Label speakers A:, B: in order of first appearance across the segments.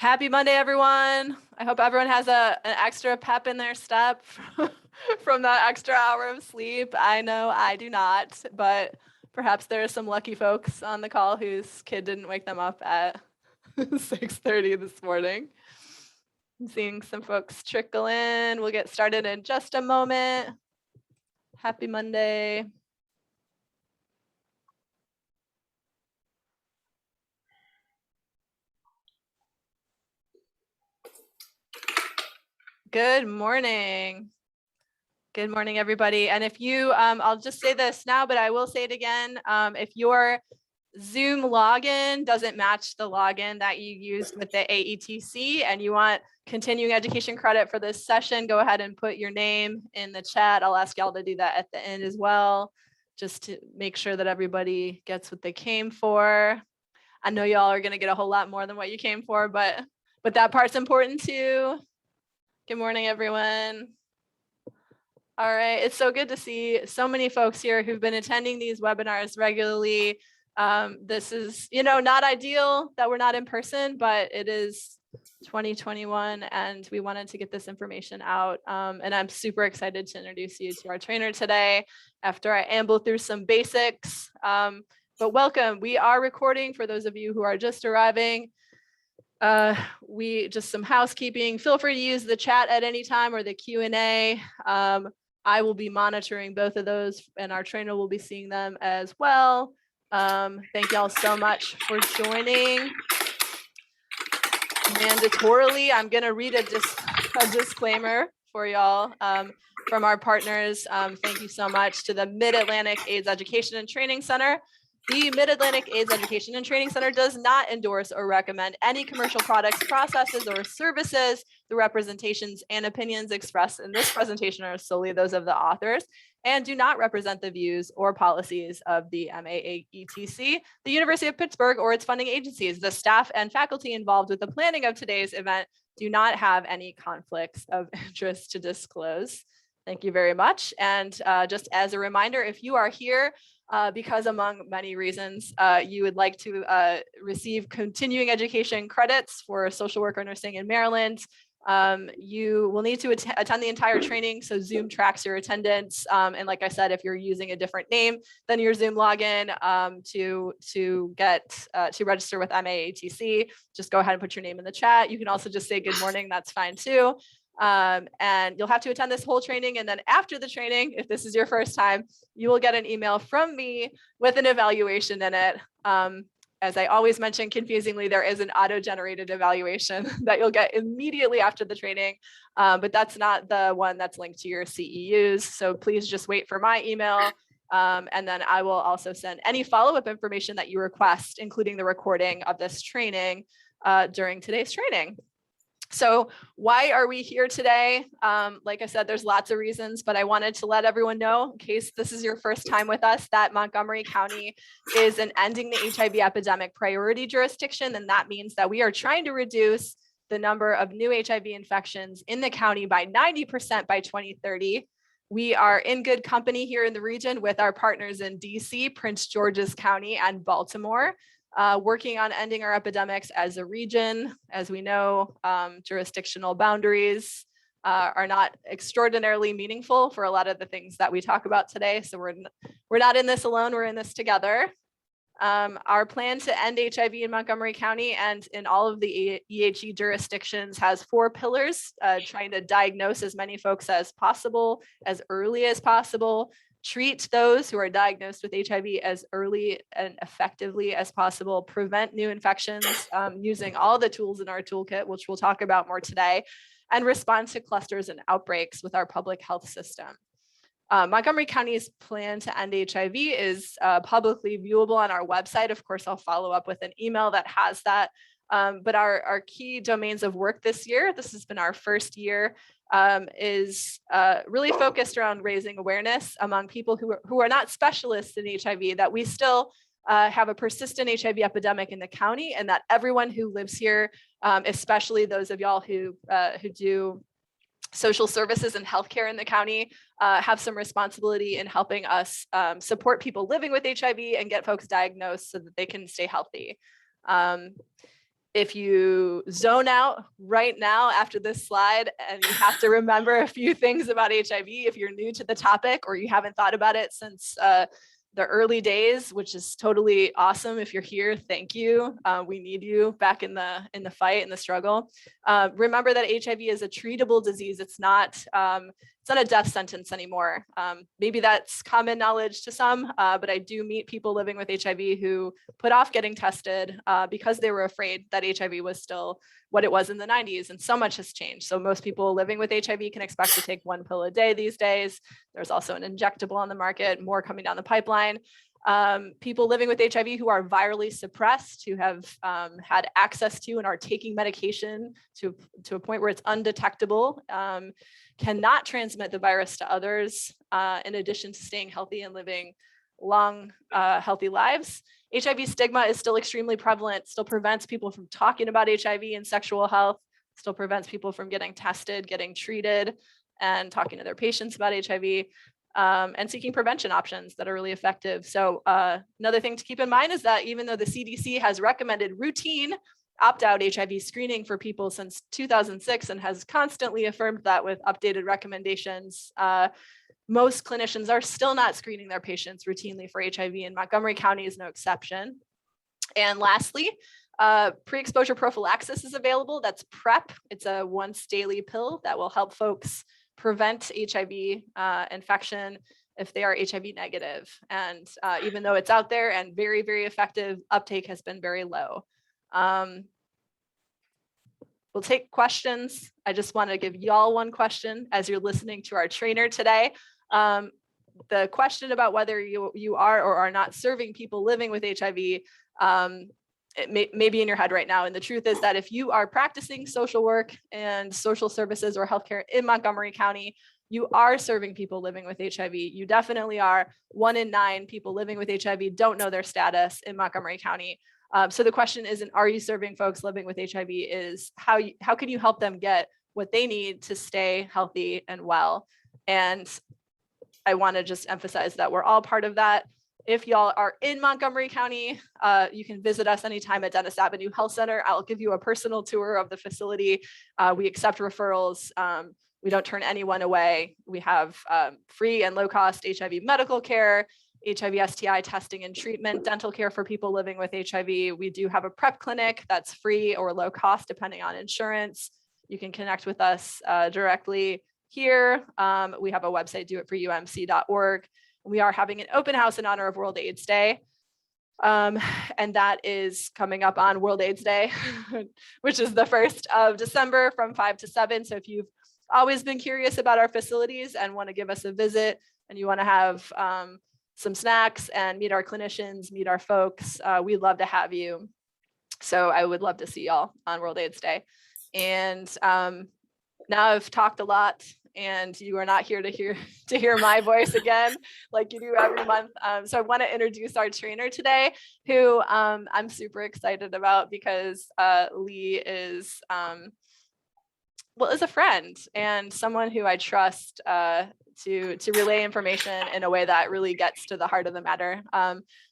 A: Happy Monday, everyone. I hope everyone has an extra pep in their step from that extra hour of sleep. I know I do not, but perhaps there are some lucky folks on the call whose kid didn't wake them up at 6:30 this morning. I'm seeing some folks trickle in. We'll get started in just a moment. Happy Monday. Good morning. Good morning, everybody. And if you, I'll just say this now, but I will say it again. If your Zoom login doesn't match the login that you used with the AETC and you want continuing education credit for this session, go ahead and put your name in the chat. I'll ask y'all to do that at the end as well, just to make sure that everybody gets what they came for. I know y'all are going to get a whole lot more than what you came for, but that part's important too. Good morning, everyone. All right, it's so good to see so many folks here who've been attending these webinars regularly. This is, not ideal that we're not in person, but it is 2021 and we wanted to get this information out. And I'm super excited to introduce you to our trainer today after I amble through some basics. But welcome, we are recording for those of you who are just arriving. Just some housekeeping. Feel free to use the chat at any time or the Q&A. I will be monitoring both of those and our trainer will be seeing them as well. Thank y'all so much for joining. Mandatorily, I'm going to read a disclaimer for y'all from our partners. Thank you so much to the Mid-Atlantic AIDS Education and Training Center. The Mid-Atlantic AIDS Education and Training Center does not endorse or recommend any commercial products, processes, or services. The representations and opinions expressed in this presentation are solely those of the authors and do not represent the views or policies of the MAAETC, the University of Pittsburgh, or its funding agencies. The staff and faculty involved with the planning of today's event do not have any conflicts of interest to disclose. Thank you very much. And just as a reminder, if you are here because among many reasons, you would like to receive continuing education credits for social work or nursing in Maryland, you will need to attend the entire training. So Zoom tracks your attendance. And like I said, if you're using a different name than your Zoom login to register with MAATC, just go ahead and put your name in the chat. You can also just say good morning. That's fine too. And you'll have to attend this whole training. And then after the training, if this is your first time, you will get an email from me with an evaluation in it. As I always mention, confusingly, there is an auto-generated evaluation that you'll get immediately after the training, but that's not the one that's linked to your CEUs. So please just wait for my email. And then I will also send any follow-up information that you request, including the recording of this training during today's training. So why are we here today? Like I said, there's lots of reasons, but I wanted to let everyone know, in case this is your first time with us, that Montgomery County is an ending the HIV epidemic priority jurisdiction. And that means that we are trying to reduce the number of new HIV infections in the county by 90% by 2030. We are in good company here in the region with our partners in DC, Prince George's County, and Baltimore. Working on ending our epidemics as a region. As we know, jurisdictional boundaries are not extraordinarily meaningful for a lot of the things that we talk about today. So we're not in this alone, we're in this together. Our plan to end HIV in Montgomery County and in all of the EHE jurisdictions has 4 pillars, trying to diagnose as many folks as possible, as early as possible, treat those who are diagnosed with HIV as early and effectively as possible, prevent new infections using all the tools in our toolkit, which we'll talk about more today, and respond to clusters and outbreaks with our public health system. Montgomery County's plan to end HIV is publicly viewable on our website. Of course, I'll follow up with an email that has that. But our key domains of work this year, this has been our first year, is really focused around raising awareness among people who are not specialists in HIV, that we still have a persistent HIV epidemic in the county, and that everyone who lives here, especially those of y'all who do social services and healthcare in the county, have some responsibility in helping us support people living with HIV and get folks diagnosed so that they can stay healthy. if you zone out right now after this slide and you have to remember a few things about HIV, if you're new to the topic or you haven't thought about it since the early days, which is totally awesome. If you're here, thank you. We need you back in the fight, in the struggle. Remember that HIV is a treatable disease. It's not a death sentence anymore. Maybe that's common knowledge to some, but I do meet people living with HIV who put off getting tested because they were afraid that HIV was still what it was in the 90s, and so much has changed. So most people living with HIV can expect to take 1 pill a day these days. There's also an injectable on the market, more coming down the pipeline. People living with HIV who are virally suppressed, who have had access to and are taking medication to a point where it's undetectable, cannot transmit the virus to others, in addition to staying healthy and living long, healthy lives. HIV stigma is still extremely prevalent, still prevents people from talking about HIV and sexual health, still prevents people from getting tested, getting treated, and talking to their patients about HIV, and seeking prevention options that are really effective. So another thing to keep in mind is that even though the CDC has recommended routine opt-out HIV screening for people since 2006 and has constantly affirmed that with updated recommendations, most clinicians are still not screening their patients routinely for HIV, and Montgomery County is no exception. And lastly, pre-exposure prophylaxis is available. That's PrEP. It's a once daily pill that will help folks prevent HIV infection if they are HIV negative. And even though it's out there and very, very effective, uptake has been very low. We'll take questions. I just want to give y'all one question as you're listening to our trainer today. The question about whether you are or are not serving people living with HIV, it may be in your head right now. And the truth is that if you are practicing social work and social services or healthcare in Montgomery County, you are serving people living with HIV. You definitely are. 1 in 9 people living with HIV don't know their status in Montgomery County. So the question isn't, are you serving folks living with HIV, is how can you help them get what they need to stay healthy and well? And I want to just emphasize that we're all part of that. If y'all are in Montgomery County, you can visit us anytime at Dennis Avenue Health Center. I'll give you a personal tour of the facility. We accept referrals. We don't turn anyone away. We have free and low cost HIV medical care, HIV STI testing and treatment, dental care for people living with HIV. We do have a PrEP clinic that's free or low cost depending on insurance. You can connect with us directly here. We have a website, doitforumc.org. We are having an open house in honor of World AIDS Day. And that is coming up on World AIDS Day, which is the 1st of December from 5 to 7. So if you've always been curious about our facilities and want to give us a visit, and you want to have some snacks and meet our clinicians, meet our folks, we'd love to have you. So I would love to see y'all on World AIDS Day. And now I've talked a lot, and you are not here to hear my voice again, like you do every month. So I want to introduce our trainer today, who I'm super excited about because Lee is is a friend and someone who I trust to relay information in a way that really gets to the heart of the matter.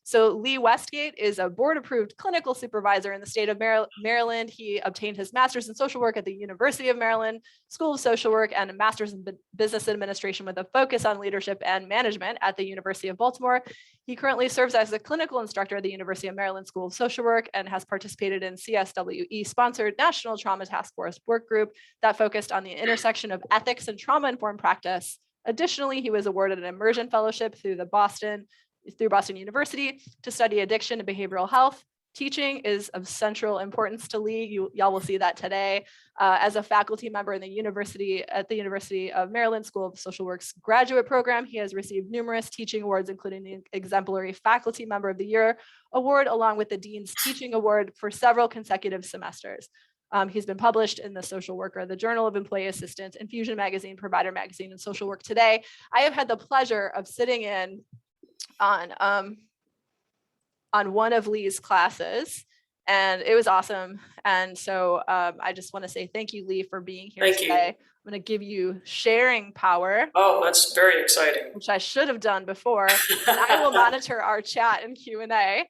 A: So Lee Westgate is a board-approved clinical supervisor in the state of Maryland. He obtained his master's in social work at the University of Maryland School of Social Work and a master's in business administration with a focus on leadership and management at the University of Baltimore. He currently serves as a clinical instructor at the University of Maryland School of Social Work and has participated in LCSW-E-sponsored National Trauma Task Force work group that focused on the intersection of ethics and trauma-informed practice. Additionally, he was awarded an immersion fellowship through Boston University to study addiction and behavioral health. Teaching is of central importance to Lee. Y'all will see that today. As a faculty member in the University of Maryland School of Social Work's graduate program, he has received numerous teaching awards, including the Exemplary Faculty Member of the Year award, along with the Dean's Teaching Award for several consecutive semesters. He's been published in the Social Worker, the Journal of Employee Assistance, Infusion Magazine, Provider Magazine, and Social Work Today. I have had the pleasure of sitting in on one of Lee's classes, and it was awesome. And so I just want to say thank you, Lee, for being here today. I'm going to give you sharing power.
B: Oh, that's very exciting.
A: Which I should have done before. And I will monitor our chat and Q&A.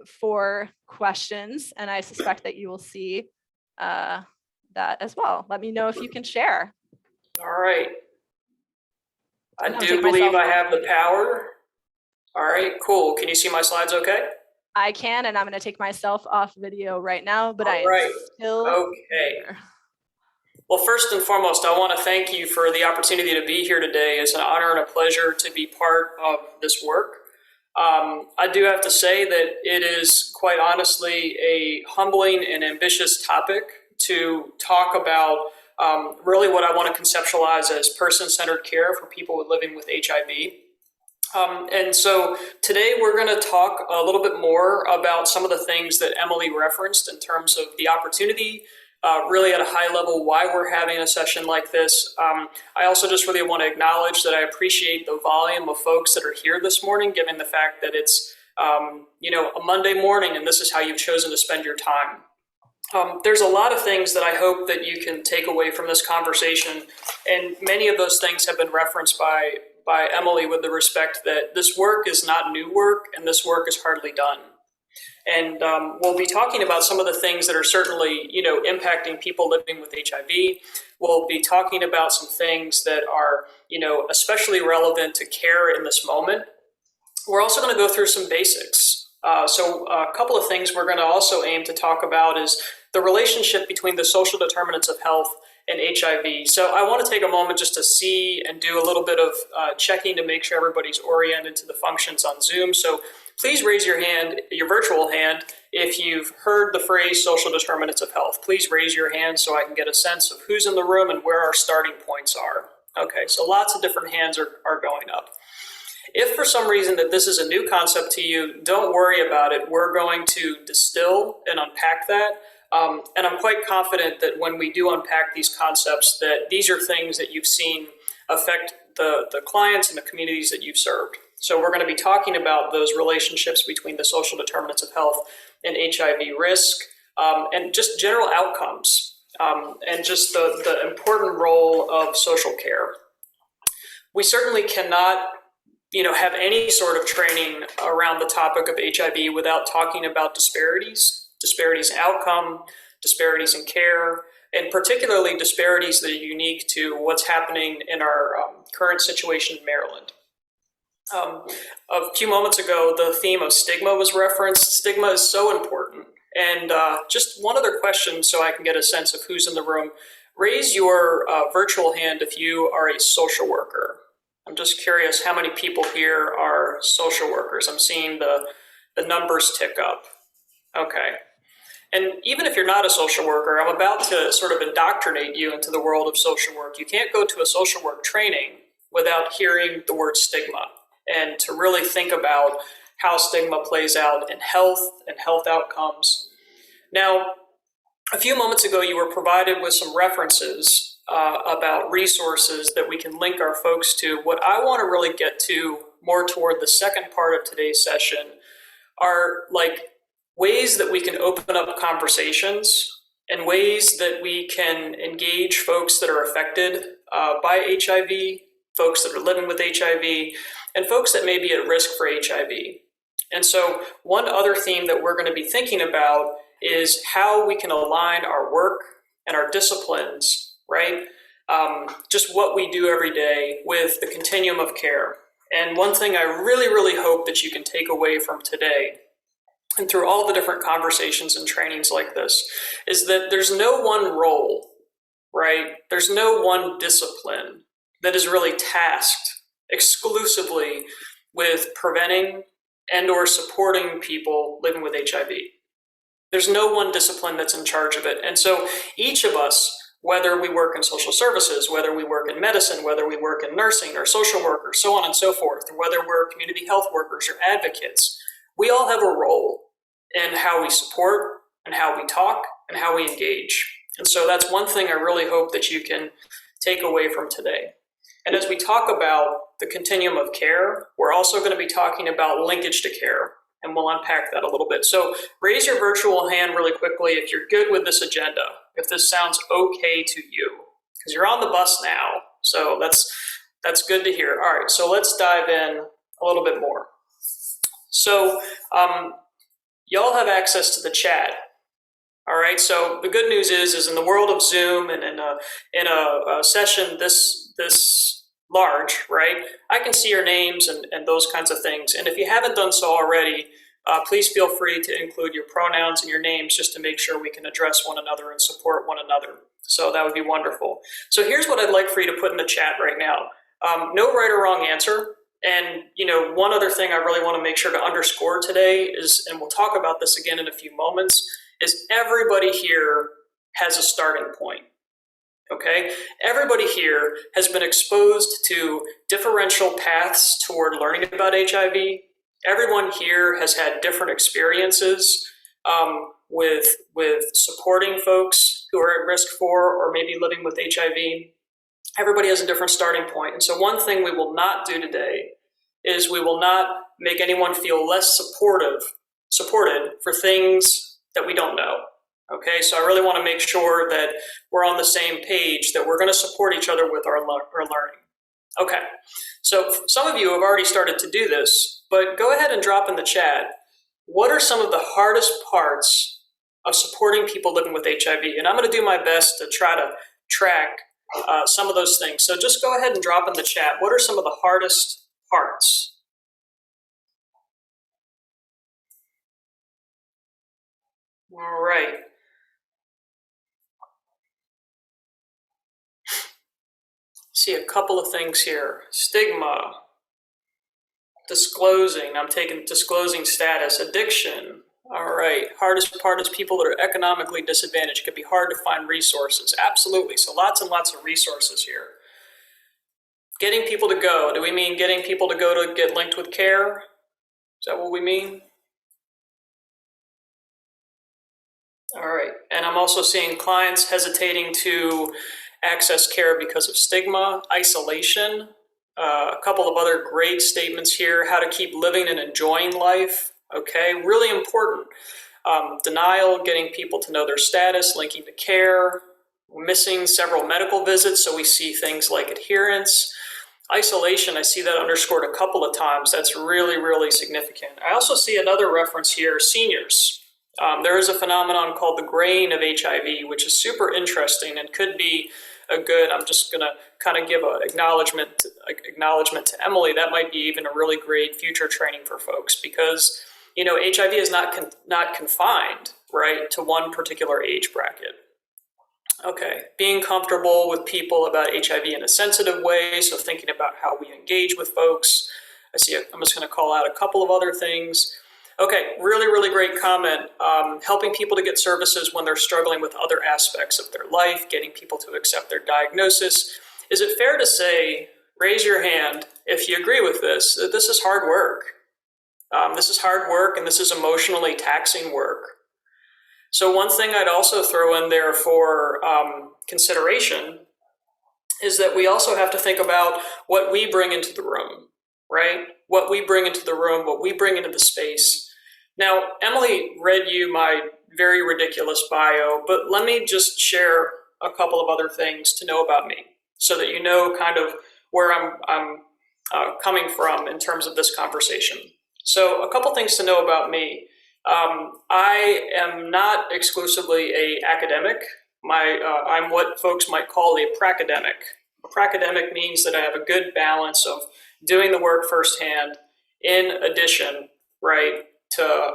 A: for questions, and I suspect that you will see that as well. Let me know if you can share.
B: All right. I
A: I'll
B: do
A: take
B: believe
A: myself
B: I
A: off
B: have the
A: video.
B: power. All right, cool. Can you see my slides okay?
A: I can, and I'm going to take myself off video right now, but I
B: All
A: am
B: right.
A: still
B: Okay.
A: here.
B: Well, first and foremost, I want to thank you for the opportunity to be here today. It's an honor and a pleasure to be part of this work. I do have to say that it is quite honestly a humbling and ambitious topic to talk about really what I want to conceptualize as person-centered care for people living with HIV. And so today we're going to talk a little bit more about some of the things that Emily referenced in terms of the opportunity, really at a high level, why we're having a session like this. I also just really want to acknowledge that I appreciate the volume of folks that are here this morning, given the fact that it's a Monday morning and this is how you've chosen to spend your time. There's a lot of things that I hope that you can take away from this conversation, and many of those things have been referenced by Emily with the respect that this work is not new work and this work is hardly done. And we'll be talking about some of the things that are certainly, impacting people living with HIV. We'll be talking about some things that are, especially relevant to care in this moment. We're also going to go through some basics. So a couple of things we're going to also aim to talk about is the relationship between the social determinants of health and HIV. So I want to take a moment just to see and do a little bit of checking to make sure everybody's oriented to the functions on Zoom. So please raise your hand, your virtual hand, if you've heard the phrase social determinants of health. Please raise your hand so I can get a sense of who's in the room and where our starting points are. Okay, so lots of different hands are going up. If for some reason that this is a new concept to you, don't worry about it. We're going to distill and unpack that. And I'm quite confident that when we do unpack these concepts, that these are things that you've seen affect the clients and the communities that you've served. So we're going to be talking about those relationships between the social determinants of health and HIV risk, and just general outcomes, and just the important role of social care. We certainly cannot have any sort of training around the topic of HIV without talking about disparities in outcome, disparities in care, and particularly disparities that are unique to what's happening in our current situation in Maryland. A few moments ago, the theme of stigma was referenced. Stigma is so important. And just one other question so I can get a sense of who's in the room. Raise your virtual hand if you are a social worker. I'm just curious how many people here are social workers. I'm seeing the numbers tick up. Okay. And even if you're not a social worker, I'm about to sort of indoctrinate you into the world of social work. You can't go to a social work training without hearing the word stigma and to really think about how stigma plays out in health and health outcomes. Now, a few moments ago, you were provided with some references about resources that we can link our folks to. What I want to really get to more toward the second part of today's session are like ways that we can open up conversations and ways that we can engage folks that are affected by HIV, folks that are living with HIV, and folks that may be at risk for HIV. And so one other theme that we're going to be thinking about is how we can align our work and our disciplines, right? Just what we do every day with the continuum of care. And one thing I really, really hope that you can take away from today and through all the different conversations and trainings like this is that there's no one role, right? There's no one discipline that is really tasked exclusively with preventing and or supporting people living with HIV. There's no one discipline that's in charge of it. And so each of us, whether we work in social services, whether we work in medicine, whether we work in nursing or social workers, so on and so forth, or whether we're community health workers or advocates, we all have a role in how we support and how we talk and how we engage. And so that's one thing I really hope that you can take away from today. And as we talk about the continuum of care, we're also going to be talking about linkage to care, and we'll unpack that a little bit. So raise your virtual hand really quickly if you're good with this agenda, if this sounds okay to you, because you're on the bus now. So that's good to hear. All right, so let's dive in a little bit more. So y'all have access to the chat. All right, so the good news is in the world of Zoom and in a session this large, right, I can see your names and those kinds of things. And if you haven't done so already, please feel free to include your pronouns and your names just to make sure we can address one another and support one another. So that would be wonderful. So here's what I'd like for you to put in the chat right now. No right or wrong answer. And, you know, one other thing I really want to make sure to underscore today is, and we'll talk about this again in a few moments, is everybody here has a starting point, okay? Everybody here has been exposed to differential paths toward learning about HIV. Everyone here has had different experiences with supporting folks who are at risk for or maybe living with HIV. Everybody has a different starting point. And so one thing we will not do today is we will not make anyone feel less supported for things that we don't know. Okay, so I really want to make sure that we're on the same page, that we're going to support each other with our learning. Okay, so some of you have already started to do this, but go ahead and drop in the chat, what are some of the hardest parts of supporting people living with HIV? And I'm going to do my best to try to track some of those things. So just go ahead and drop in the chat, what are some of the hardest parts? All right. See a couple of things here. Stigma, disclosing, I'm taking disclosing status, addiction. All right, hardest part is people that are economically disadvantaged. It could be hard to find resources. Absolutely, so lots and lots of resources here. Getting people to go, do we mean getting people to go to get linked with care? Is that what we mean? All right, and I'm also seeing clients hesitating to access care because of stigma, isolation, a couple of other great statements here, how to keep living and enjoying life, okay, really important. Denial, getting people to know their status, linking to care, missing several medical visits, so we see things like adherence. Isolation, I see that underscored a couple of times. That's really, really significant. I also see another reference here, seniors. There is a phenomenon called the Grain of HIV, which is super interesting and could be a good, I'm just gonna kind of give an acknowledgement to Emily. That might be even a really great future training for folks because, you know, HIV is not confined, right, to one particular age bracket. Okay, being comfortable with people about HIV in a sensitive way, so thinking about how we engage with folks. I'm just gonna call out a couple of other things. Okay, really, really great comment. Helping people to get services when they're struggling with other aspects of their life, getting people to accept their diagnosis. Is it fair to say, raise your hand if you agree with this, that this is hard work? This is hard work and this is emotionally taxing work. So one thing I'd also throw in there for consideration is that we also have to think about what we bring into the room, right? What we bring into the room, what we bring into the space. Now, Emily read you my very ridiculous bio, but let me just share a couple of other things to know about me so that you know kind of where I'm coming from in terms of this conversation. So a couple things to know about me. I am not exclusively an academic. I'm what folks might call a pracademic. A pracademic means that I have a good balance of doing the work firsthand in addition, right, to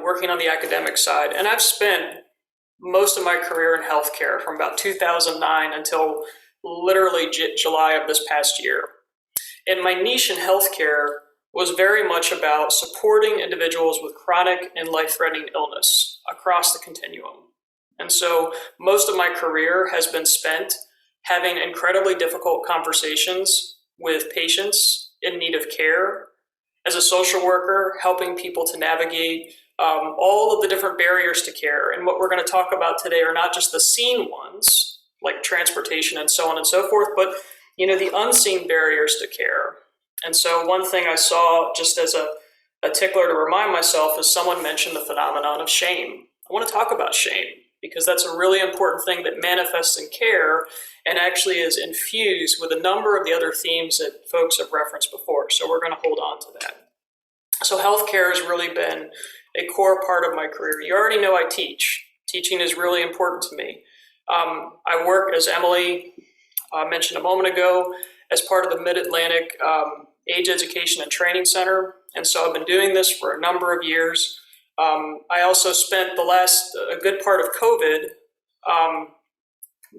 B: working on the academic side. And I've spent most of my career in healthcare from about 2009 until literally July of this past year. And my niche in healthcare was very much about supporting individuals with chronic and life-threatening illness across the continuum. And so most of my career has been spent having incredibly difficult conversations with patients in need of care. As a social worker, helping people to navigate all of the different barriers to care. And what we're going to talk about today are not just the seen ones, like transportation and so on and so forth, but the unseen barriers to care. And so one thing I saw just as a tickler to remind myself is someone mentioned the phenomenon of shame. I want to talk about shame because that's a really important thing that manifests in care and actually is infused with a number of the other themes that folks have referenced before. So we're going to hold on to that. So healthcare has really been a core part of my career. You already know I teach. Teaching is really important to me. I work, as Emily mentioned a moment ago, as part of the Mid-Atlantic AIDS Education and Training Center. And so I've been doing this for a number of years. I also spent a good part of COVID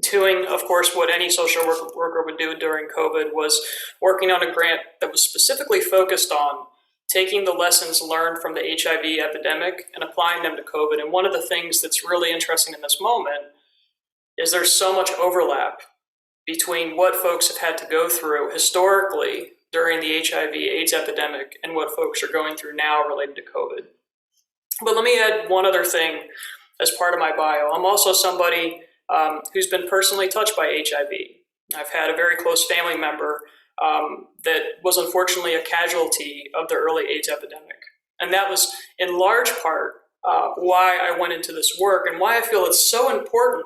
B: doing, of course, what any social worker would do during COVID, was working on a grant that was specifically focused on taking the lessons learned from the HIV epidemic and applying them to COVID. And one of the things that's really interesting in this moment is there's so much overlap between what folks have had to go through historically during the HIV/AIDS epidemic and what folks are going through now related to COVID. But let me add one other thing as part of my bio. I'm also somebody who's been personally touched by HIV. I've had a very close family member that was unfortunately a casualty of the early AIDS epidemic. And that was in large part why I went into this work and why I feel it's so important,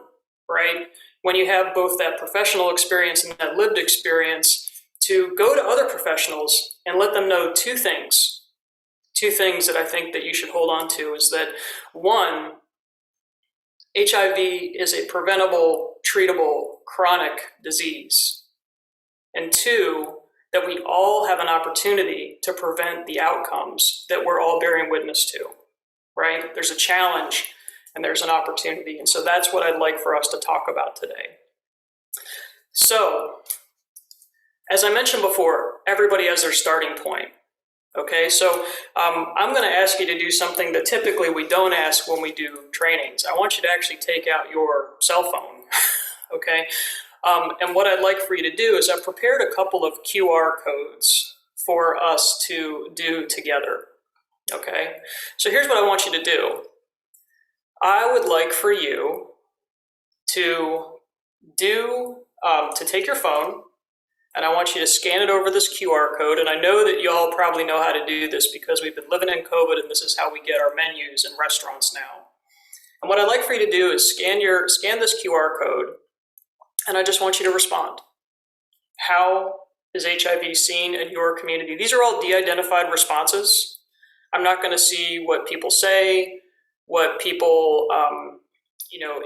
B: right? When you have both that professional experience and that lived experience, to go to other professionals and let them know two things. Two things that I think that you should hold on to is that, one, HIV is a preventable, treatable, chronic disease. And two, that we all have an opportunity to prevent the outcomes that we're all bearing witness to, right? There's a challenge and there's an opportunity. And so that's what I'd like for us to talk about today. So, as I mentioned before, everybody has their starting point. Okay, so I'm going to ask you to do something that typically we don't ask when we do trainings. I want you to actually take out your cell phone, okay? And what I'd like for you to do is I've prepared a couple of QR codes for us to do together, okay? So here's what I want you to do. I would like for you to take your phone, and I want you to scan it over this QR code. And I know that you all probably know how to do this because we've been living in COVID and this is how we get our menus in restaurants now. And what I'd like for you to do is scan this QR code, and I just want you to respond. How is HIV seen in your community? These are all de-identified responses. I'm not going to see what people say, what people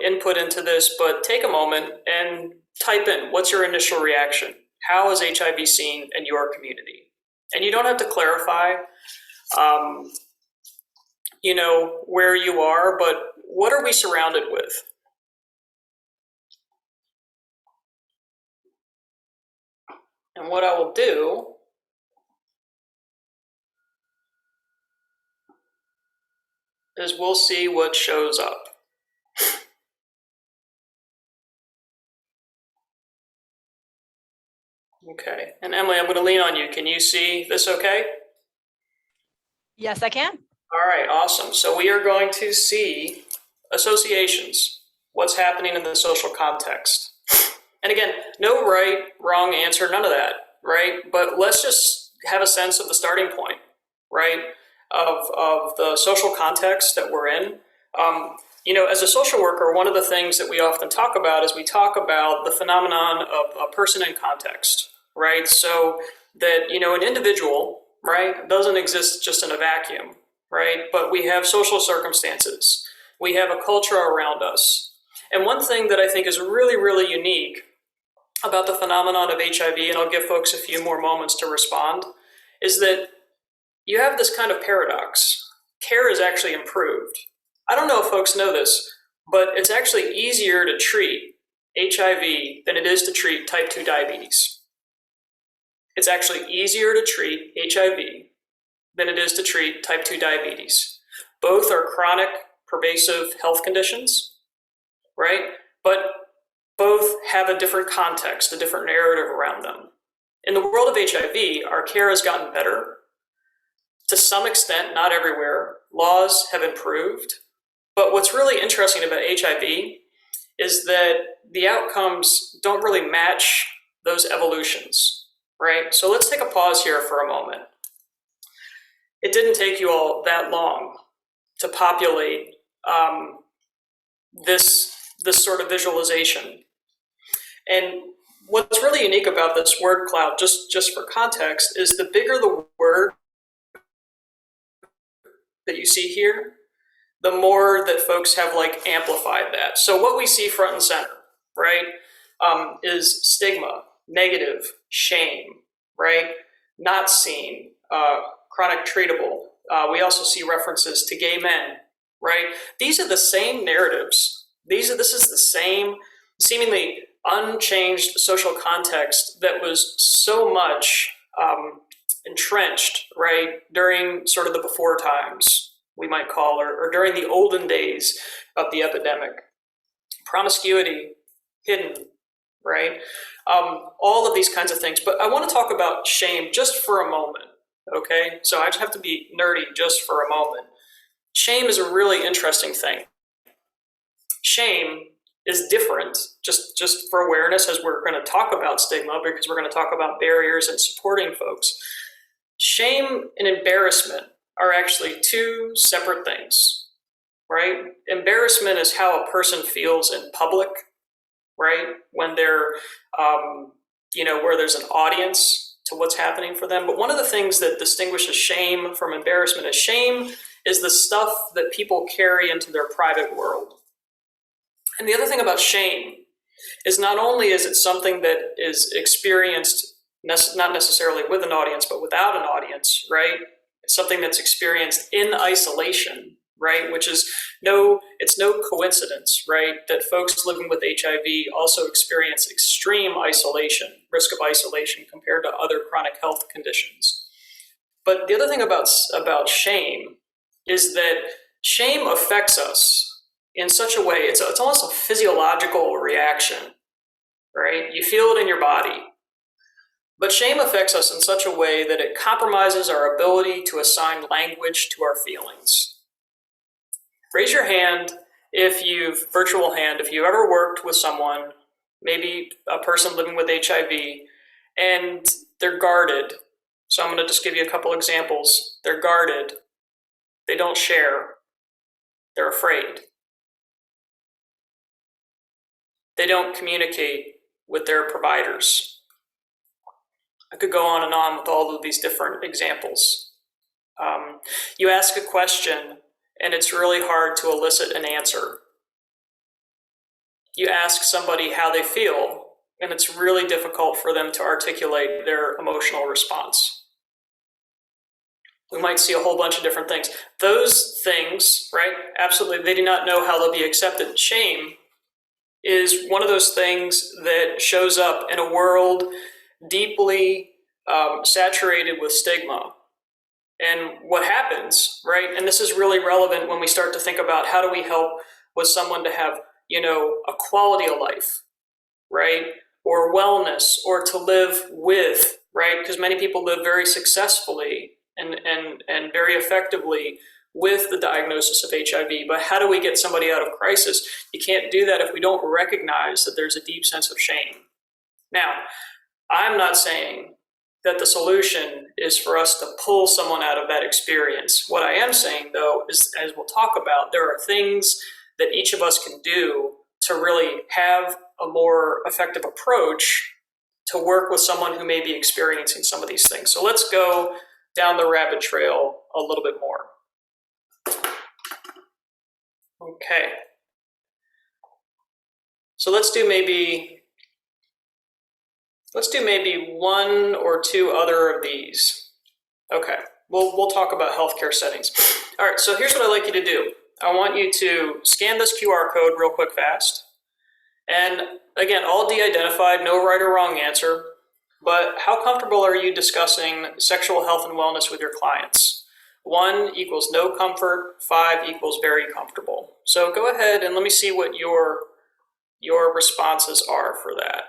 B: input into this, but take a moment and type in, what's your initial reaction? How is HIV seen in your community? And you don't have to clarify, where you are, but what are we surrounded with? And what I will do is we'll see what shows up. Okay, and Emily, I'm going to lean on you. Can you see this okay?
A: Yes, I can.
B: All right, awesome. So we are going to see associations, what's happening in the social context. And again, no right, wrong answer, none of that, right? But let's just have a sense of the starting point, right, of the social context that we're in. As a social worker, one of the things that we often talk about is we talk about the phenomenon of a person in context, right? So that, an individual, right, doesn't exist just in a vacuum, right? But we have social circumstances. We have a culture around us. And one thing that I think is really, really unique about the phenomenon of HIV, and I'll give folks a few more moments to respond, is that you have this kind of paradox. Care is actually improved. I don't know if folks know this, but it's actually easier to treat HIV than it is to treat type 2 diabetes. It's actually easier to treat HIV than it is to treat type 2 diabetes. Both are chronic, pervasive health conditions, right? But both have a different context, a different narrative around them. In the world of HIV, our care has gotten better. To some extent, not everywhere. Laws have improved. But what's really interesting about HIV is that the outcomes don't really match those evolutions, right? So let's take a pause here for a moment. It didn't take you all that long to populate this sort of visualization. And what's really unique about this word cloud, just for context, is the bigger the word, that you see here, the more that folks have like amplified that. So what we see front and center, right, is stigma, negative, shame, right, not seen, chronic treatable. We also see references to gay men, right? These are the same narratives. This is the same seemingly unchanged social context that was so much entrenched, right, during sort of the before times, we might call, or during the olden days of the epidemic. Promiscuity, hidden, right? All of these kinds of things. But I want to talk about shame just for a moment, okay? So I just have to be nerdy just for a moment. Shame is a really interesting thing. Shame is different, just for awareness, as we're going to talk about stigma, because we're going to talk about barriers and supporting folks. Shame and embarrassment are actually two separate things, right? Embarrassment is how a person feels in public, right? When they're, where there's an audience to what's happening for them. But one of the things that distinguishes shame from embarrassment is shame is the stuff that people carry into their private world. And the other thing about shame is not only is it something that is experienced not necessarily with an audience, but without an audience, right? It's something that's experienced in isolation, right? Which is it's no coincidence, right? That folks living with HIV also experience extreme isolation, risk of isolation compared to other chronic health conditions. But the other thing about shame is that shame affects us in such a way, it's almost a physiological reaction, right? You feel it in your body. But shame affects us in such a way that it compromises our ability to assign language to our feelings. Raise your hand if virtual hand, if you've ever worked with someone, maybe a person living with HIV, and they're guarded. So I'm going to just give you a couple examples. They're guarded. They don't share. They're afraid. They don't communicate with their providers. I could go on and on with all of these different examples. You ask a question and it's really hard to elicit an answer. You ask somebody how they feel and it's really difficult for them to articulate their emotional response. We might see a whole bunch of different things. Those things, right, absolutely, they do not know how they'll be accepted. Shame is one of those things that shows up in a world deeply saturated with stigma. And what happens, right, and this is really relevant when we start to think about how do we help with someone to have, a quality of life, right, or wellness, or to live with, right, because many people live very successfully and very effectively with the diagnosis of HIV. But how do we get somebody out of crisis? You can't do that if we don't recognize that there's a deep sense of shame. Now, I'm not saying that the solution is for us to pull someone out of that experience. What I am saying, though, is, as we'll talk about, there are things that each of us can do to really have a more effective approach to work with someone who may be experiencing some of these things. So let's go down the rabbit trail a little bit more. Okay. So let's do maybe one or two other of these. Okay, we'll talk about healthcare settings. All right, so here's what I'd like you to do. I want you to scan this QR code real quick fast. And again, all de-identified, no right or wrong answer, but how comfortable are you discussing sexual health and wellness with your clients? 1 equals no comfort, 5 equals very comfortable. So go ahead and let me see what your responses are for that.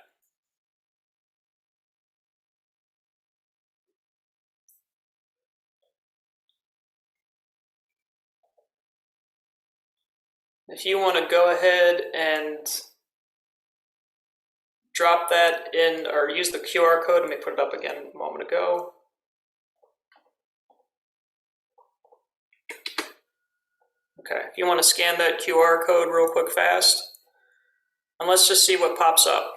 B: If you want to go ahead and drop that in or use the QR code, let me put it up again a moment ago. Okay, if you want to scan that QR code real quick fast, and let's just see what pops up.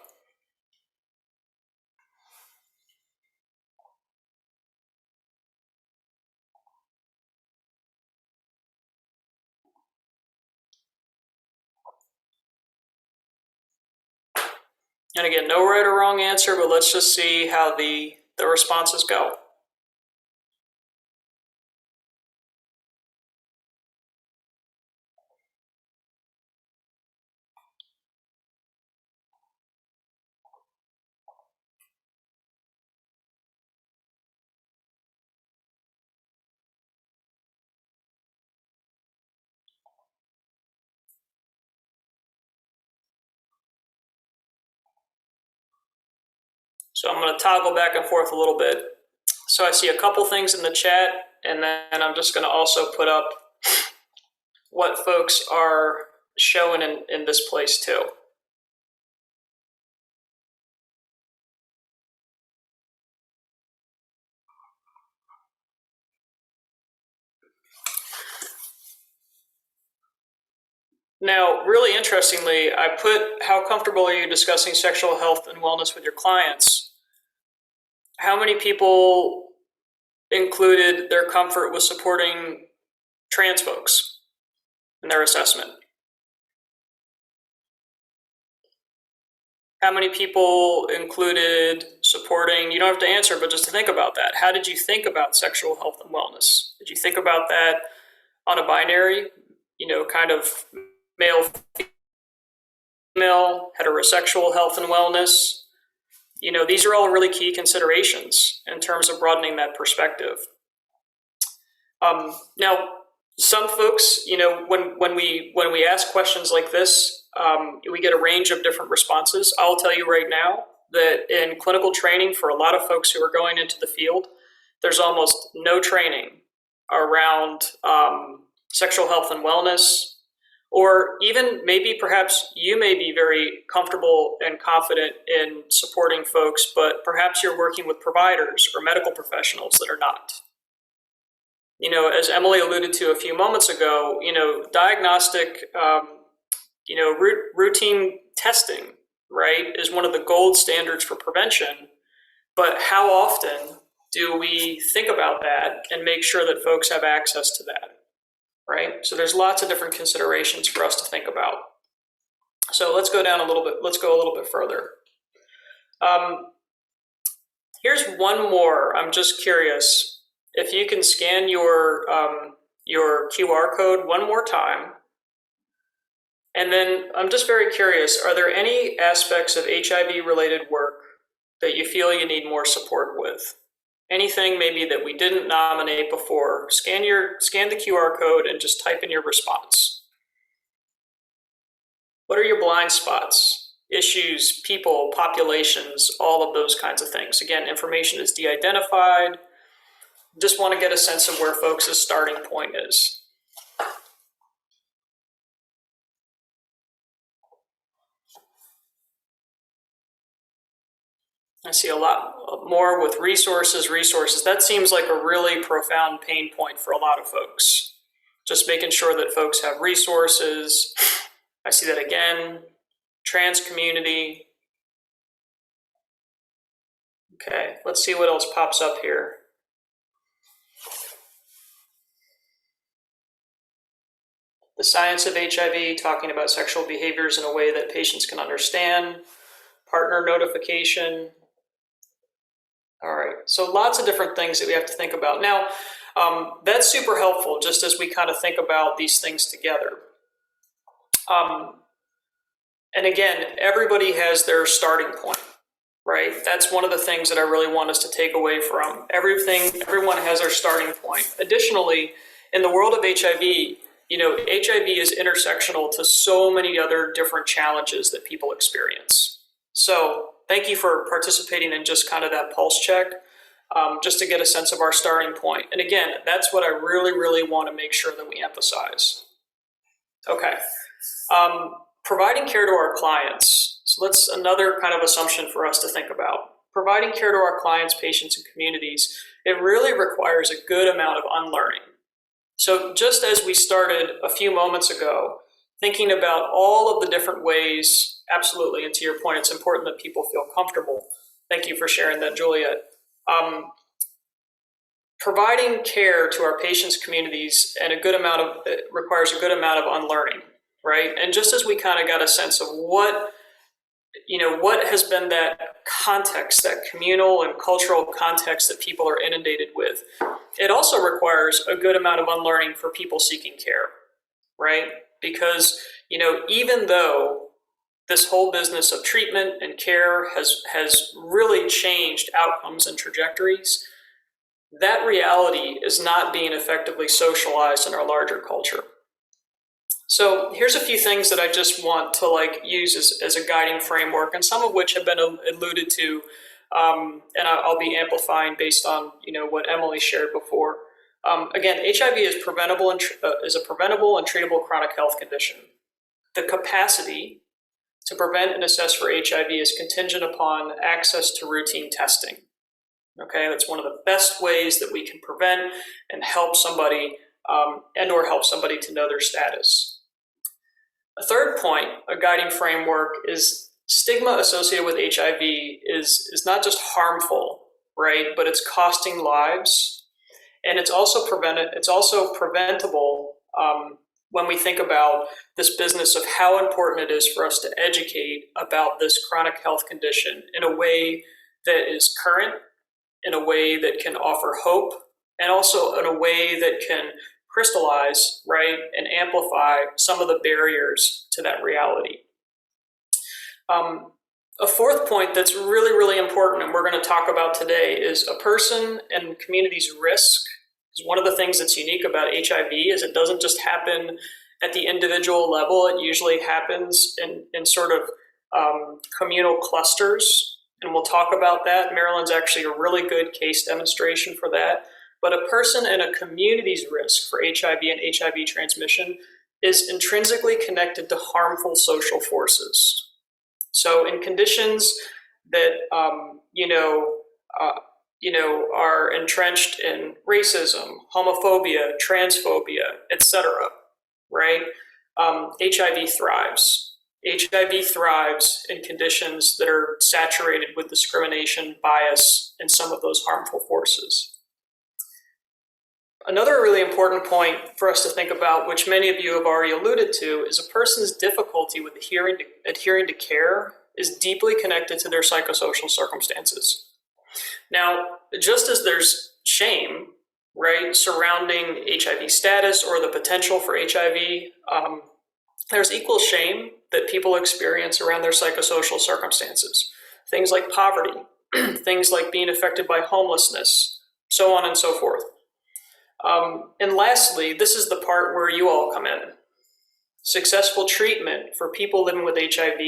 B: And again, no right or wrong answer, but let's just see how the responses go. So I'm going to toggle back and forth a little bit. So I see a couple things in the chat, and then I'm just going to also put up what folks are showing in this place too. Now, really interestingly, I put how comfortable are you discussing sexual health and wellness with your clients? How many people included their comfort with supporting trans folks in their assessment? How many people included supporting, you don't have to answer, but just to think about that. How did you think about sexual health and wellness? Did you think about that on a binary, kind of male, female, heterosexual health and wellness? These are all really key considerations in terms of broadening that perspective. Now, some folks, when we ask questions like this, we get a range of different responses. I'll tell you right now that in clinical training for a lot of folks who are going into the field, there's almost no training around sexual health and wellness, or even maybe perhaps you may be very comfortable and confident in supporting folks, but perhaps you're working with providers or medical professionals that are not. As Emily alluded to a few moments ago, diagnostic, routine testing, right, is one of the gold standards for prevention. But how often do we think about that and make sure that folks have access to that, right? So there's lots of different considerations for us to think about. So let's go down a little bit. Let's go a little bit further. Here's one more. I'm just curious. If you can scan your QR code one more time. And then I'm just very curious, are there any aspects of HIV-related work that you feel you need more support with? Anything maybe that we didn't nominate before? Scan the QR code and just type in your response. What are your blind spots? Issues, people, populations, all of those kinds of things. Again, information is de-identified. Just want to get a sense of where folks' starting point is. I see a lot more with resources. That seems like a really profound pain point for a lot of folks. Just making sure that folks have resources. I see that again. Trans community. Okay, let's see what else pops up here. The science of HIV, talking about sexual behaviors in a way that patients can understand. Partner notification. All right, so lots of different things that we have to think about. Now, that's super helpful just as we kind of think about these things together. And again, everybody has their starting point, right? That's one of the things that I really want us to take away from everyone has their starting point. Additionally, in the world of HIV, HIV is intersectional to so many other different challenges that people experience. So thank you for participating in just kind of that pulse check, just to get a sense of our starting point. And again, that's what I really, really want to make sure that we emphasize. Okay. Providing care to our clients. So that's another kind of assumption for us to think about. Providing care to our clients, patients, and communities, it really requires a good amount of unlearning. So just as we started a few moments ago, thinking about all of the different ways, absolutely, and to your point, it's important that people feel comfortable. Thank you for sharing that, Juliet. Providing care to our patients' communities and it requires a good amount of unlearning, right? And just as we kind of got a sense of what what has been that context, that communal and cultural context that people are inundated with. It also requires a good amount of unlearning for people seeking care, right? Because, even though this whole business of treatment and care has really changed outcomes and trajectories, that reality is not being effectively socialized in our larger culture. So here's a few things that I just want to use as a guiding framework, and some of which have been alluded to, and I'll be amplifying based on what Emily shared before. Again, HIV is a preventable and treatable chronic health condition. The capacity to prevent and assess for HIV is contingent upon access to routine testing. Okay, that's one of the best ways that we can prevent and help somebody or help somebody to know their status. A third point, a guiding framework, is stigma associated with HIV is not just harmful, right? But it's costing lives, and it's also preventable when we think about this business of how important it is for us to educate about this chronic health condition in a way that is current, in a way that can offer hope, and also in a way that can crystallize, right, and amplify some of the barriers to that reality. A fourth point that's really, really important, and we're going to talk about today, is a person and community's risk. Is one of the things that's unique about HIV is it doesn't just happen at the individual level. It usually happens in sort of communal clusters, and we'll talk about that. Maryland's actually a really good case demonstration for that. But a person and a community's risk for HIV and HIV transmission is intrinsically connected to harmful social forces. So in conditions that are entrenched in racism, homophobia, transphobia, etc., right? HIV thrives. HIV thrives in conditions that are saturated with discrimination, bias, and some of those harmful forces. Another really important point for us to think about, which many of you have already alluded to, is a person's difficulty with adhering to care is deeply connected to their psychosocial circumstances. Now, just as there's shame, right, surrounding HIV status or the potential for HIV, there's equal shame that people experience around their psychosocial circumstances. Things like poverty, things like being affected by homelessness, so on and so forth. And lastly, this is the part where you all come in. Successful treatment for people living with HIV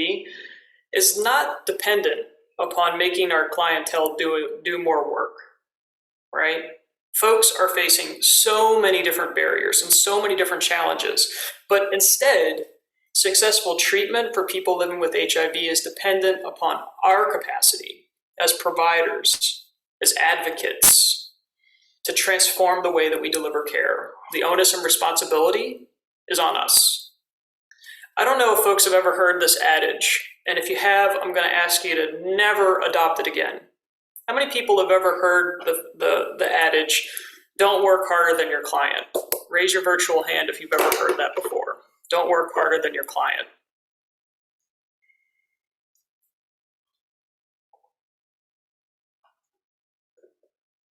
B: is not dependent upon making our clientele do more work, right? Folks are facing so many different barriers and so many different challenges, but instead, successful treatment for people living with HIV is dependent upon our capacity as providers, as advocates, to transform the way that we deliver care. The onus and responsibility is on us. I don't know if folks have ever heard this adage, and if you have, I'm going to ask you to never adopt it again. How many people have ever heard the adage, don't work harder than your client? Raise your virtual hand if you've ever heard that before. Don't work harder than your client.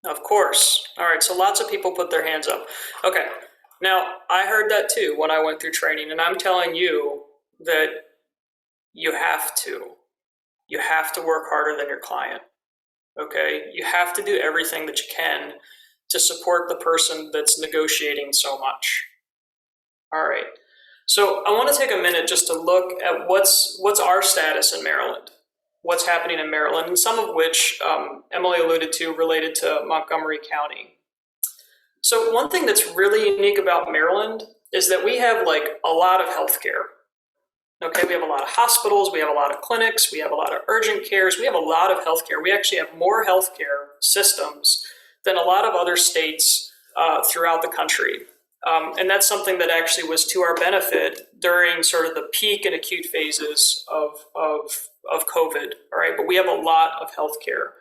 B: Of course. All right, so lots of people put their hands up. Okay, now I heard that too when I went through training, and I'm telling you that you have to. You have to work harder than your client, okay? You have to do everything that you can to support the person that's negotiating so much. All right, so I want to take a minute just to look at what's our status in Maryland. What's happening in Maryland, and some of which Emily alluded to related to Montgomery County. So one thing that's really unique about Maryland is that we have a lot of healthcare. Okay, we have a lot of hospitals, we have a lot of clinics, we have a lot of urgent cares, we have a lot of healthcare. We actually have more healthcare systems than a lot of other states throughout the country. And that's something that actually was to our benefit during sort of the peak and acute phases of COVID, all right? But we have a lot of healthcare.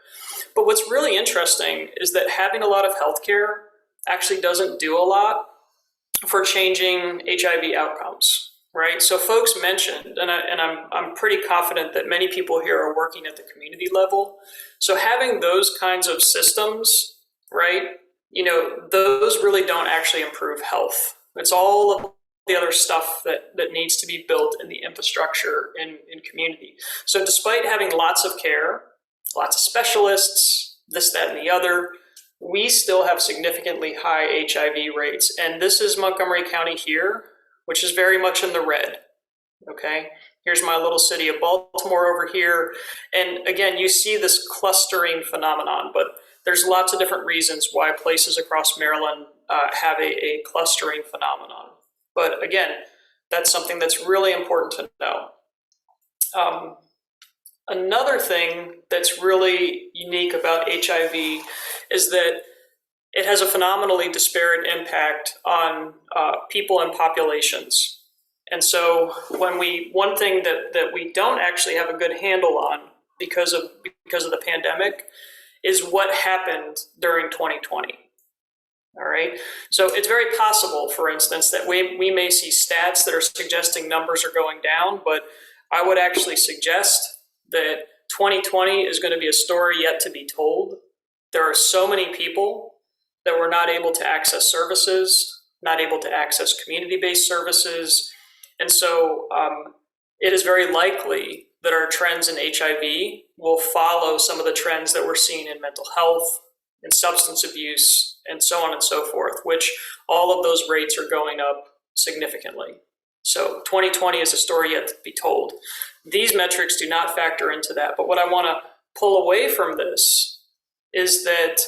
B: But what's really interesting is that having a lot of healthcare actually doesn't do a lot for changing HIV outcomes. right? So folks mentioned, and I'm pretty confident that many people here are working at the community level. So having those kinds of systems, right, those really don't actually improve health. It's all of the other stuff that needs to be built in the infrastructure in community. So despite having lots of care, lots of specialists, this, that, and the other, we still have significantly high HIV rates. And this is Montgomery County here, which is very much in the red, okay? Here's my little city of Baltimore over here. And again, you see this clustering phenomenon, but there's lots of different reasons why places across Maryland have a clustering phenomenon. But again, that's something that's really important to know. Another thing that's really unique about HIV is that it has a phenomenally disparate impact on people and populations. And so one thing that we don't actually have a good handle on because of the pandemic is what happened during 2020. All right. So it's very possible, for instance, that we may see stats that are suggesting numbers are going down, but I would actually suggest that 2020 is going to be a story yet to be told. There are so many people that were not able to access services, not able to access community-based services. And so it is very likely that our trends in HIV will follow some of the trends that we're seeing in mental health, in substance abuse, and so on and so forth, which all of those rates are going up significantly. So 2020 is a story yet to be told. These metrics do not factor into that. But what I want to pull away from this is that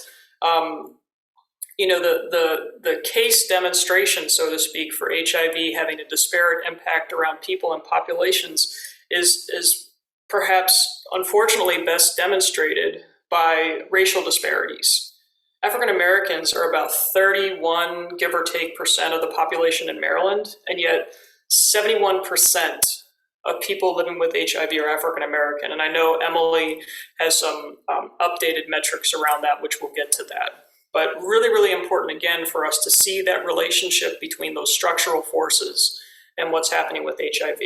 B: the case demonstration, so to speak, for HIV having a disparate impact around people and populations is perhaps, unfortunately, best demonstrated by racial disparities. African Americans are about 31, give or take, % of the population in Maryland, and yet 71% of people living with HIV are African American. And I know Emily has some updated metrics around that, which we'll get to that. But really, really important, again, for us to see that relationship between those structural forces and what's happening with HIV.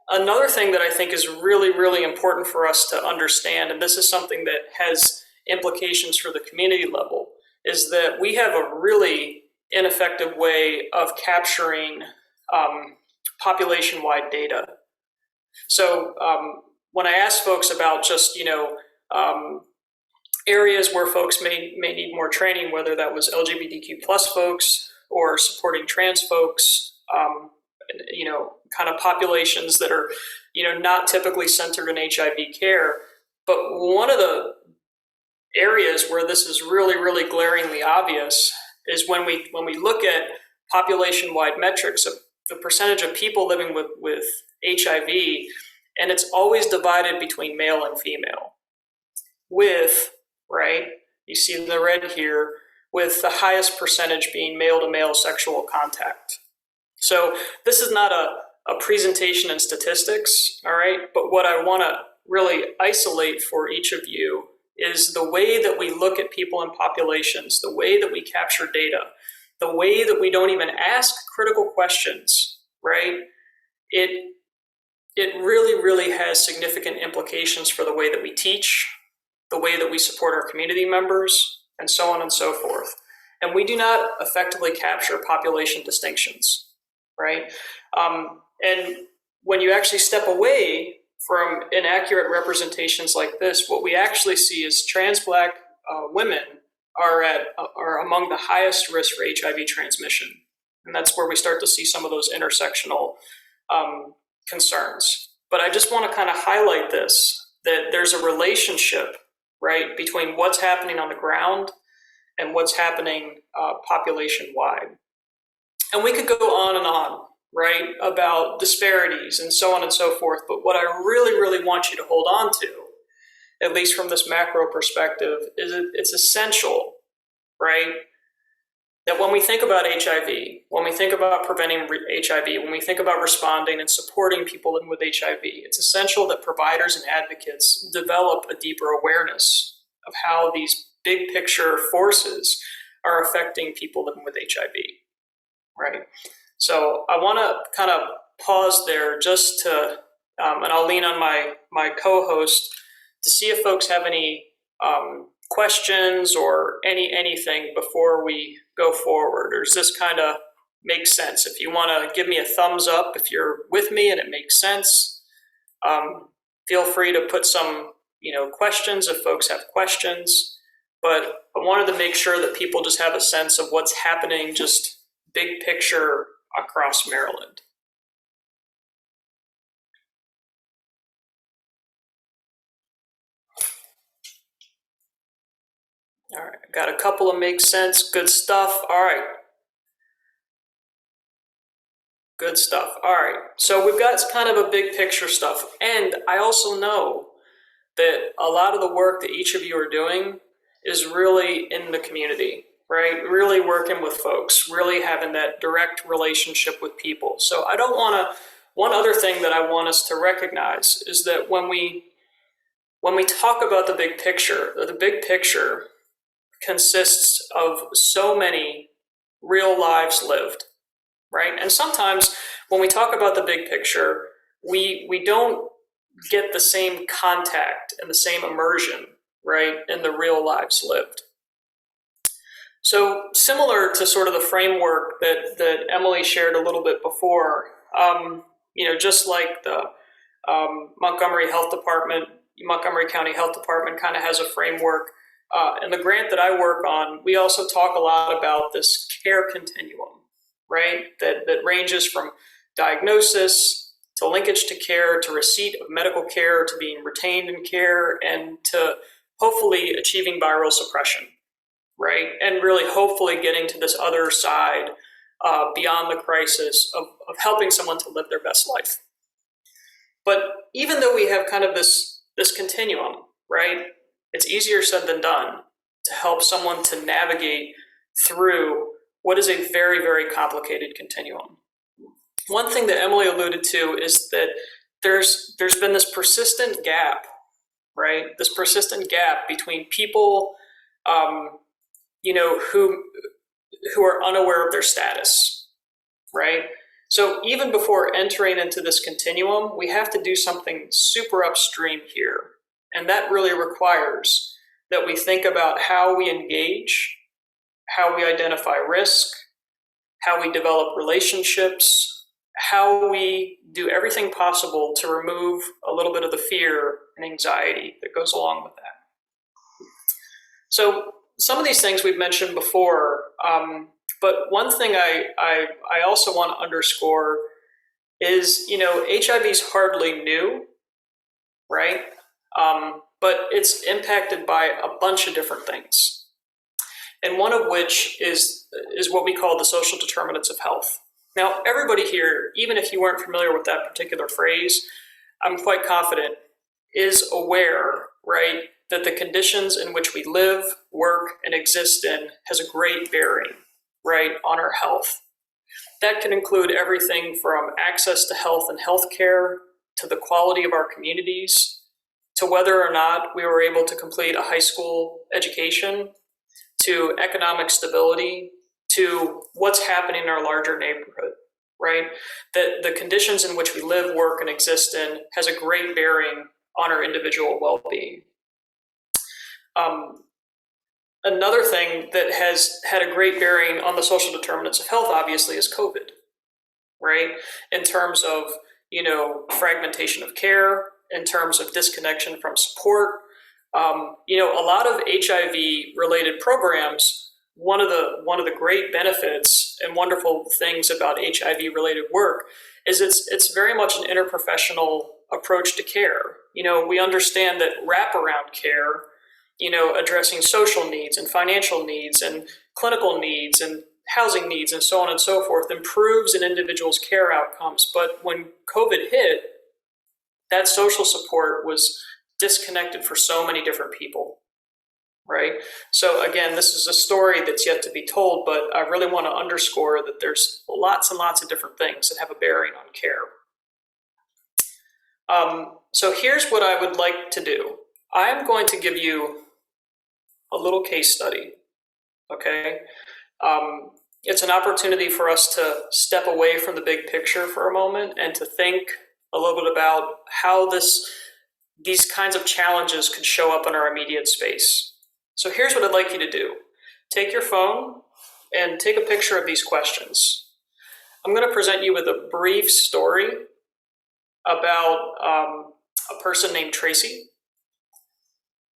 B: Another thing that I think is really, really important for us to understand, and this is something that has implications for the community level, is that we have a really ineffective way of capturing population-wide data. So when I ask folks about just, areas where folks may need more training, whether that was LGBTQ plus folks or supporting trans folks, kind of populations that are, not typically centered in HIV care. But one of the areas where this is really, really glaringly obvious is when we look at population-wide metrics of the percentage of people living with HIV, and it's always divided between male and female. With, right, you see in the red here, with the highest percentage being male-to-male sexual contact. So this is not a presentation in statistics, all right? But what I want to really isolate for each of you is the way that we look at people and populations, the way that we capture data, the way that we don't even ask critical questions, right? It really, really has significant implications for the way that we teach, the way that we support our community members, and so on and so forth. And we do not effectively capture population distinctions, right? And when you actually step away from inaccurate representations like this, what we actually see is trans Black women are among the highest risk for HIV transmission. And that's where we start to see some of those intersectional concerns. But I just want to kind of highlight this, that there's a relationship, right, between what's happening on the ground and what's happening population-wide. And we could go on, right, about disparities and so on and so forth. But what I really, really want you to hold on to, at least from this macro perspective, is it's essential, right, that when we think about HIV, when we think about preventing HIV, when we think about responding and supporting people living with HIV, it's essential that providers and advocates develop a deeper awareness of how these big picture forces are affecting people living with HIV, right? So I want to kind of pause there just to, and I'll lean on my co-host to see if folks have any questions or anything before we go forward, or does this kind of make sense? If you want to give me a thumbs up if you're with me and it makes sense, feel free to put some questions if folks have questions. But I wanted to make sure that people just have a sense of what's happening, just big picture across Maryland. All right, got a couple of make sense, good stuff. All right. Good stuff. All right. So we've got kind of a big picture stuff. And I also know that a lot of the work that each of you are doing is really in the community, right? Really working with folks, really having that direct relationship with people. So I don't want to, one other thing that I want us to recognize is that when we talk about the big picture consists of so many real lives lived, right? And sometimes when we talk about the big picture, we don't get the same contact and the same immersion, right, in the real lives lived. So similar to sort of the framework that Emily shared a little bit before, just like the Montgomery County Health Department kind of has a framework. And the grant that I work on, we also talk a lot about this care continuum, right? That ranges from diagnosis to linkage to care, to receipt of medical care, to being retained in care, and to hopefully achieving viral suppression, right? And really hopefully getting to this other side beyond the crisis of helping someone to live their best life. But even though we have kind of this continuum, right? It's easier said than done to help someone to navigate through what is a very, very complicated continuum. One thing that Emily alluded to is that there's been this persistent gap, right? This persistent gap between people, who are unaware of their status, right? So even before entering into this continuum, we have to do something super upstream here. And that really requires that we think about how we engage, how we identify risk, how we develop relationships, how we do everything possible to remove a little bit of the fear and anxiety that goes along with that. So some of these things we've mentioned before, but one thing I also want to underscore is, HIV is hardly new, right? But it's impacted by a bunch of different things. And one of which is what we call the social determinants of health. Now, everybody here, even if you weren't familiar with that particular phrase, I'm quite confident is aware, right, that the conditions in which we live, work, and exist in has a great bearing, right, on our health. That can include everything from access to health and healthcare, to the quality of our communities, to whether or not we were able to complete a high school education, to economic stability, to what's happening in our larger neighborhood, right? That the conditions in which we live, work, and exist in has a great bearing on our individual well-being. Another thing that has had a great bearing on the social determinants of health, obviously, is COVID, right? In terms of, fragmentation of care, in terms of disconnection from support. A lot of HIV-related programs, one of the great benefits and wonderful things about HIV-related work is it's very much an interprofessional approach to care. We understand that wraparound care, addressing social needs and financial needs and clinical needs and housing needs and so on and so forth improves an individual's care outcomes. But when COVID hit, that social support was disconnected for so many different people, right? So again, this is a story that's yet to be told, but I really want to underscore that there's lots and lots of different things that have a bearing on care. So here's what I would like to do. I'm going to give you a little case study, okay? It's an opportunity for us to step away from the big picture for a moment and to think a little bit about how these kinds of challenges could show up in our immediate space. So here's what I'd like you to do. Take your phone and take a picture of these questions. I'm going to present you with a brief story about a person named Tracy.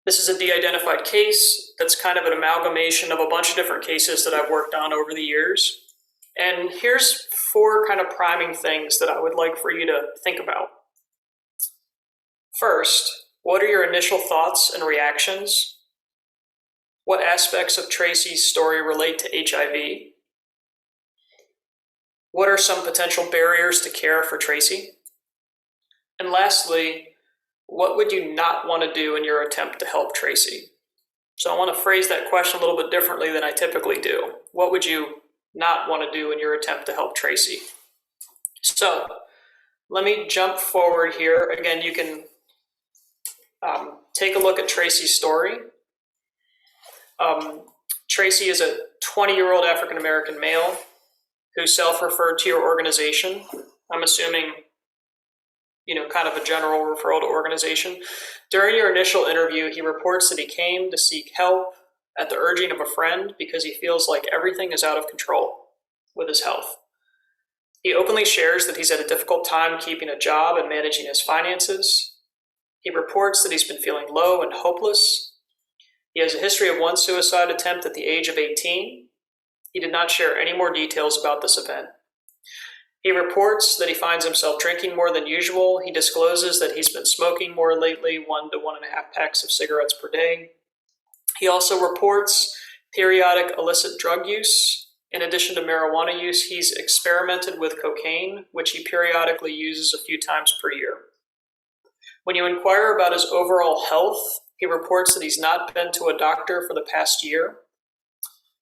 B: This is a de-identified case that's kind of an amalgamation of a bunch of different cases that I've worked on over the years. And here's 4 kind of priming things that I would like for you to think about. First, what are your initial thoughts and reactions? What aspects of Tracy's story relate to HIV? What are some potential barriers to care for Tracy? And lastly, what would you not want to do in your attempt to help Tracy? So I want to phrase that question a little bit differently than I typically do. What would you not want to do in your attempt to help Tracy? So let me jump forward here. Again, you can take a look at Tracy's story. Tracy is a 20-year-old African-American male who self-referred to your organization. I'm assuming, kind of a general referral to organization. During your initial interview, he reports that he came to seek help at the urging of a friend because he feels like everything is out of control with his health. He openly shares that he's had a difficult time keeping a job and managing his finances. He reports that he's been feeling low and hopeless. He has a history of 1 suicide attempt at the age of 18. He did not share any more details about this event. He reports that he finds himself drinking more than usual. He discloses that he's been smoking more lately, 1 to 1.5 packs of cigarettes per day. He also reports periodic illicit drug use. In addition to marijuana use, he's experimented with cocaine, which he periodically uses a few times per year. When you inquire about his overall health, he reports that he's not been to a doctor for the past year.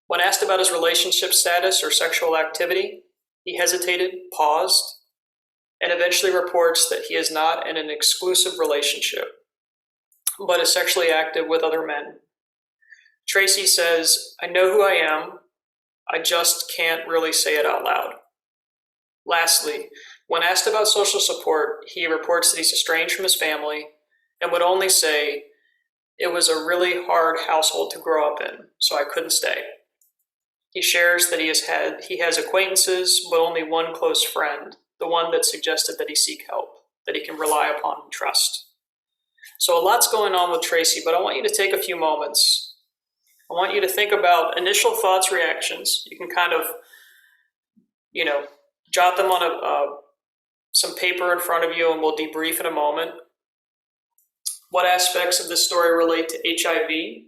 B: When asked about his relationship status or sexual activity, he hesitated, paused, and eventually reports that he is not in an exclusive relationship, but is sexually active with other men. Tracy says, "I know who I am, I just can't really say it out loud." Lastly, when asked about social support, he reports that he's estranged from his family and would only say, "It was a really hard household to grow up in, so I couldn't stay." He shares that he has acquaintances, but only one close friend, the one that suggested that he seek help, that he can rely upon and trust. So a lot's going on with Tracy, but I want you to take a few moments. I want you to think about initial thoughts, reactions. You can kind of, jot them on some paper in front of you, and we'll debrief in a moment. What aspects of this story relate to HIV?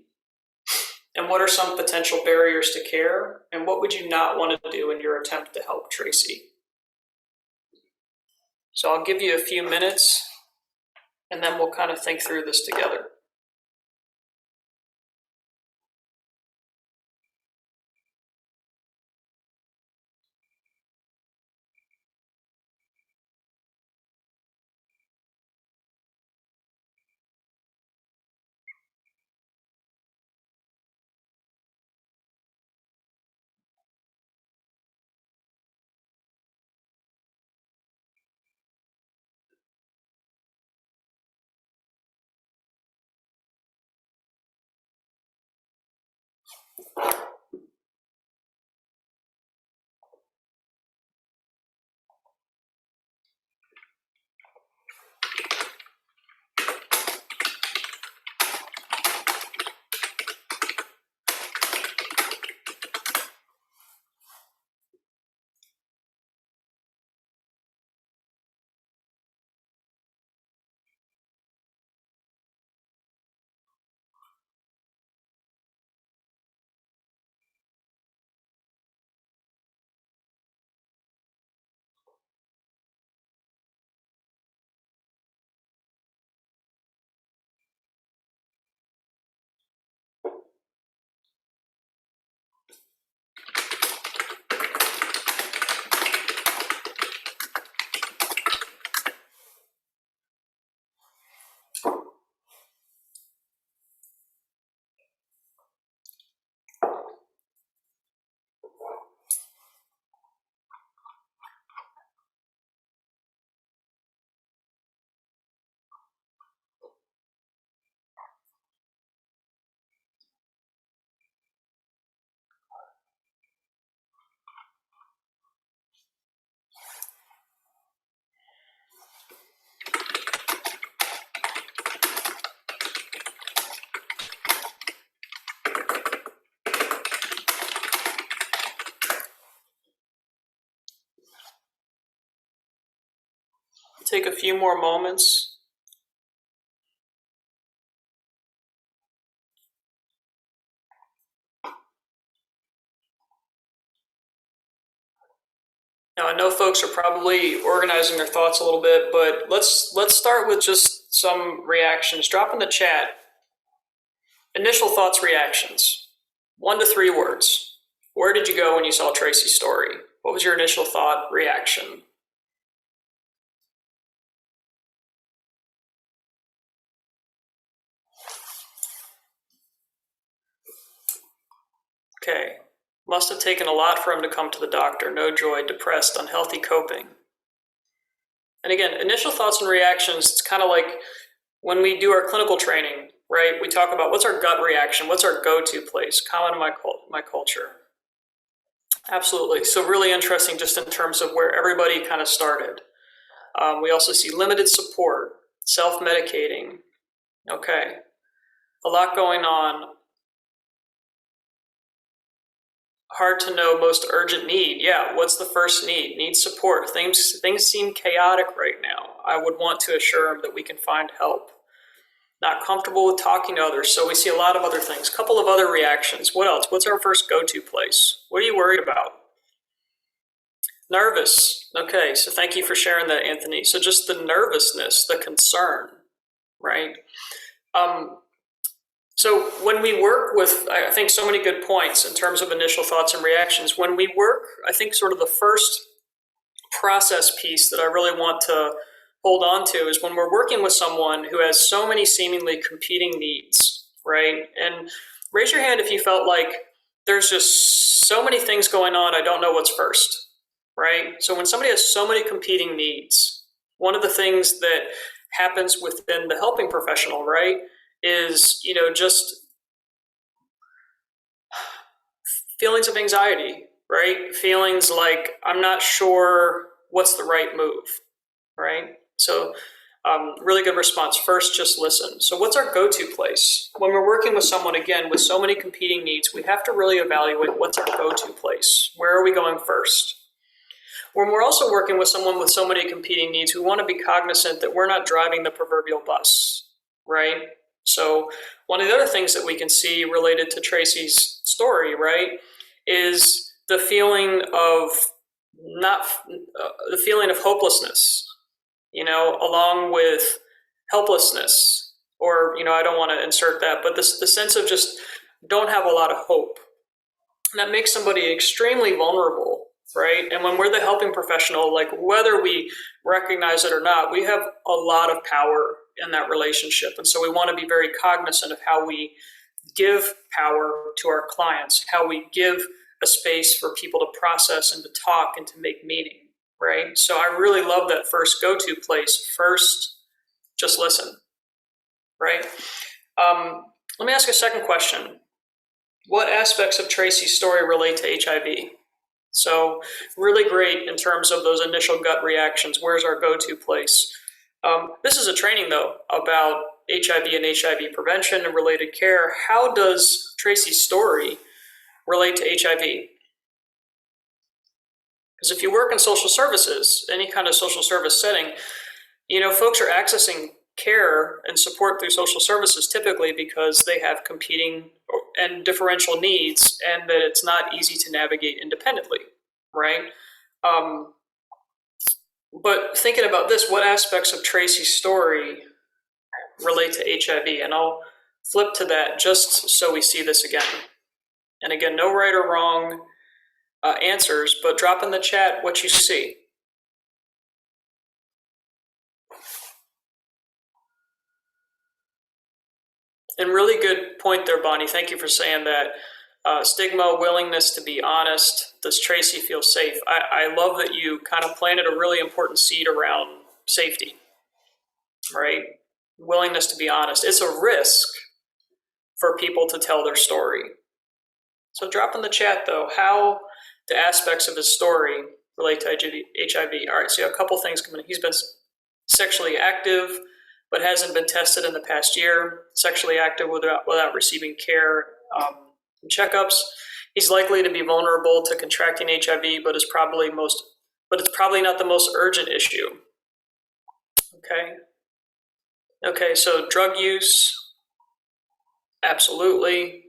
B: And what are some potential barriers to care? And what would you not want to do in your attempt to help Tracy? So I'll give you a few minutes, and then we'll kind of think through this together. take a few more moments. Now, I know folks are probably organizing their thoughts a little bit, but let's start with just some reactions. Drop in the chat. Initial thoughts, reactions. 1 to 3 words. Where did you go when you saw Tracy's story? What was your initial thought, reaction? Okay. Must have taken a lot for him to come to the doctor. No joy, depressed, unhealthy coping. And again, initial thoughts and reactions, it's kind of like when we do our clinical training, right? We talk about what's our gut reaction, what's our go-to place, common to my culture. Absolutely. So really interesting just in terms of where everybody kind of started. We also see limited support, self-medicating. Okay. A lot going on. Hard to know most urgent need. Yeah, what's the first need? Need support. Things seem chaotic right now. I would want to assure him that we can find help. Not comfortable with talking to others, so we see a lot of other things. Couple of other reactions. What else? What's our first go-to place? What are you worried about? Nervous. Okay, so thank you for sharing that, Anthony. So just the nervousness, the concern, right? So when we work with, I think so many good points in terms of initial thoughts and reactions. When we work, I think sort of the first process piece that I really want to hold on to is when we're working with someone who has so many seemingly competing needs, right? And raise your hand if you felt like there's just so many things going on, I don't know what's first, right? So when somebody has so many competing needs, one of the things that happens within the helping professional, right, is, just feelings of anxiety, right? Feelings like I'm not sure what's the right move, right? So really good response. First, just listen. So what's our go-to place? When we're working with someone, again, with so many competing needs, we have to really evaluate what's our go-to place. Where are we going first? When we're also working with someone with so many competing needs, we want to be cognizant that we're not driving the proverbial bus, right? So one of the other things that we can see related to Tracy's story, right, is the feeling of the feeling of hopelessness, along with helplessness, or, I don't want to insert that, but the sense of just don't have a lot of hope. And that makes somebody extremely vulnerable, right? And when we're the helping professional, like whether we recognize it or not, we have a lot of power in that relationship. And so we want to be very cognizant of how we give power to our clients, how we give a space for people to process and to talk and to make meaning, right? So I really love that first go-to place. First, just listen, right? Let me ask a second question. What aspects of Tracy's story relate to HIV? So really great in terms of those initial gut reactions. Where's our go-to place? This is a training, though, about HIV and HIV prevention and related care. How does Tracy's story relate to HIV? Because if you work in social services, any kind of social service setting, folks are accessing care and support through social services typically because they have competing and differential needs, and that it's not easy to navigate independently, right? But thinking about this, what aspects of Tracy's story relate to HIV? And I'll flip to that just so we see this again. And again, no right or wrong answers, but drop in the chat what you see. And really good point there, Bonnie. Thank you for saying that. Stigma, willingness to be honest. Does Tracy feel safe? I love that you kind of planted a really important seed around safety, right? Willingness to be honest. It's a risk for people to tell their story. So drop in the chat, though, how the aspects of his story relate to HIV. All right, so a couple things coming in. He's been sexually active, but hasn't been tested in the past year. Sexually active without receiving care and checkups. He's likely to be vulnerable to contracting HIV, but it's probably not the most urgent issue. Okay, so drug use, absolutely.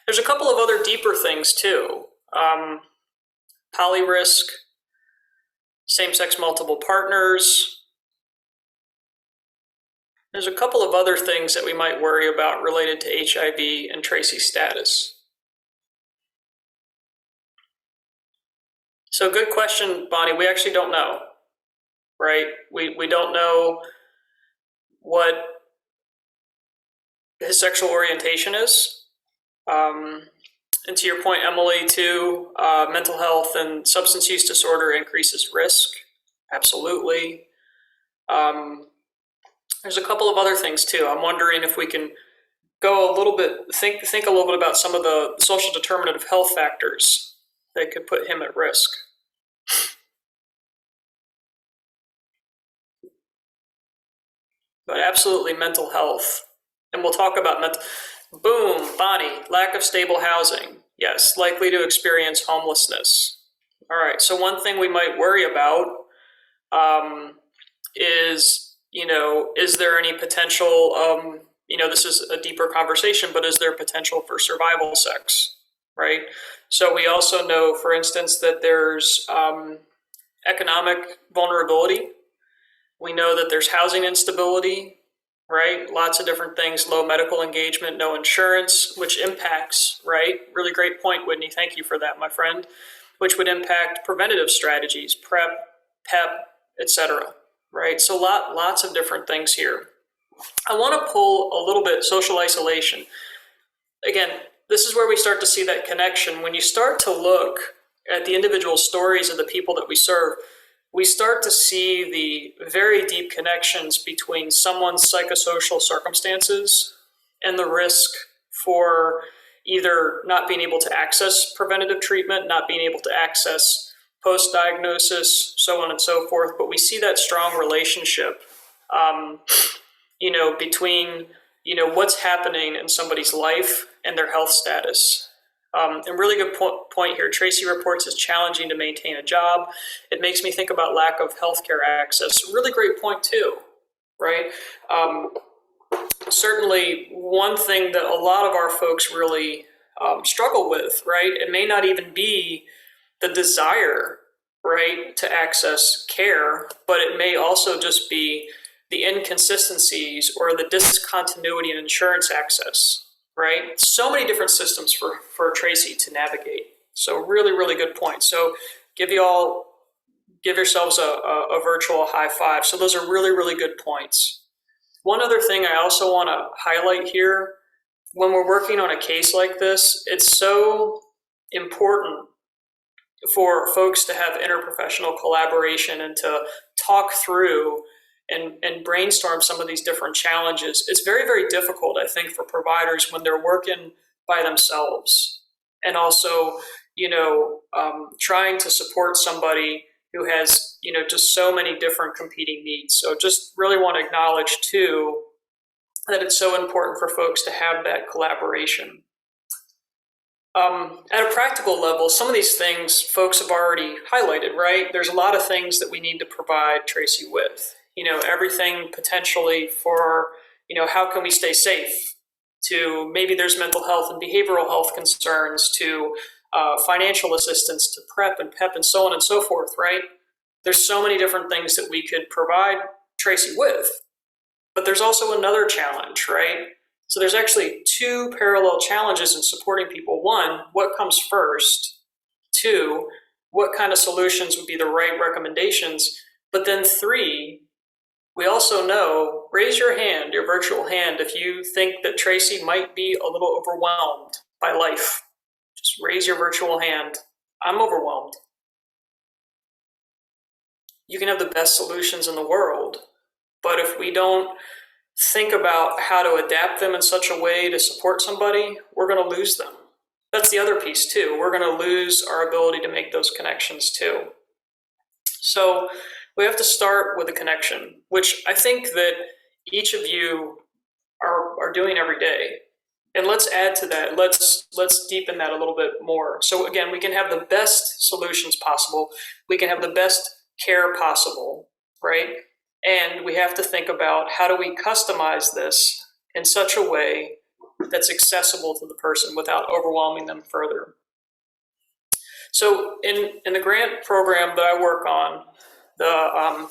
B: There's a couple of other deeper things too. Polyrisk, same-sex multiple partners. There's a couple of other things that we might worry about related to HIV and Tracy's status. So good question, Bonnie. We actually don't know, right? We don't know what his sexual orientation is. And to your point, Emily, too, mental health and substance use disorder increases risk. Absolutely. There's a couple of other things too. I'm wondering if we can go a little bit, think a little bit about some of the social determinant of health factors that could put him at risk. But absolutely mental health. And we'll talk about boom, Bonnie, lack of stable housing. Yes, likely to experience homelessness. All right, so one thing we might worry about is, is there any potential, this is a deeper conversation, but is there potential for survival sex, right? So we also know, for instance, that there's economic vulnerability. We know that there's housing instability, right? Lots of different things, low medical engagement, no insurance, which impacts, right? Really great point, Whitney. Thank you for that, my friend. Which would impact preventative strategies, PrEP, PEP, etc. Right? So lots of different things here. I want to pull a little bit social isolation. Again, this is where we start to see that connection. When you start to look at the individual stories of the people that we serve, we start to see the very deep connections between someone's psychosocial circumstances and the risk for either not being able to access preventative treatment, not being able to access post-diagnosis, so on and so forth. But we see that strong relationship, between, what's happening in somebody's life and their health status. And really good point here. Tracy reports it's challenging to maintain a job. It makes me think about lack of healthcare access. Really great point too, right? Certainly one thing that a lot of our folks really struggle with, right? It may not even be the desire, right, to access care, but it may also just be the inconsistencies or the discontinuity in insurance access, right? So many different systems for Tracy to navigate. So really, really good point. So give yourselves a virtual high five. So those are really, really good points. One other thing I also want to highlight here, when we're working on a case like this, it's so important for folks to have interprofessional collaboration and to talk through and brainstorm some of these different challenges. It's very, very difficult, I think, for providers when they're working by themselves and also, trying to support somebody who has, just so many different competing needs. So just really want to acknowledge too that it's so important for folks to have that collaboration. At a practical level, some of these things folks have already highlighted, right? There's a lot of things that we need to provide Tracy with. Everything potentially for, how can we stay safe, to maybe there's mental health and behavioral health concerns, to financial assistance, to PrEP and PEP and so on and so forth, right? There's so many different things that we could provide Tracy with, but there's also another challenge, right? So there's actually two parallel challenges in supporting people. One, what comes first? Two, what kind of solutions would be the right recommendations? But then three, we also know, raise your hand, your virtual hand, if you think that Tracy might be a little overwhelmed by life. Just raise your virtual hand. I'm overwhelmed. You can have the best solutions in the world, but if we don't think about how to adapt them in such a way to support somebody, we're going to lose them. That's the other piece too. We're going to lose our ability to make those connections too. So we have to start with a connection, which I think that each of you are doing every day. And let's add to that. Let's deepen that a little bit more. So again, we can have the best solutions possible. We can have the best care possible, right? And we have to think about how do we customize this in such a way that's accessible to the person without overwhelming them further. So in the grant program that I work on, the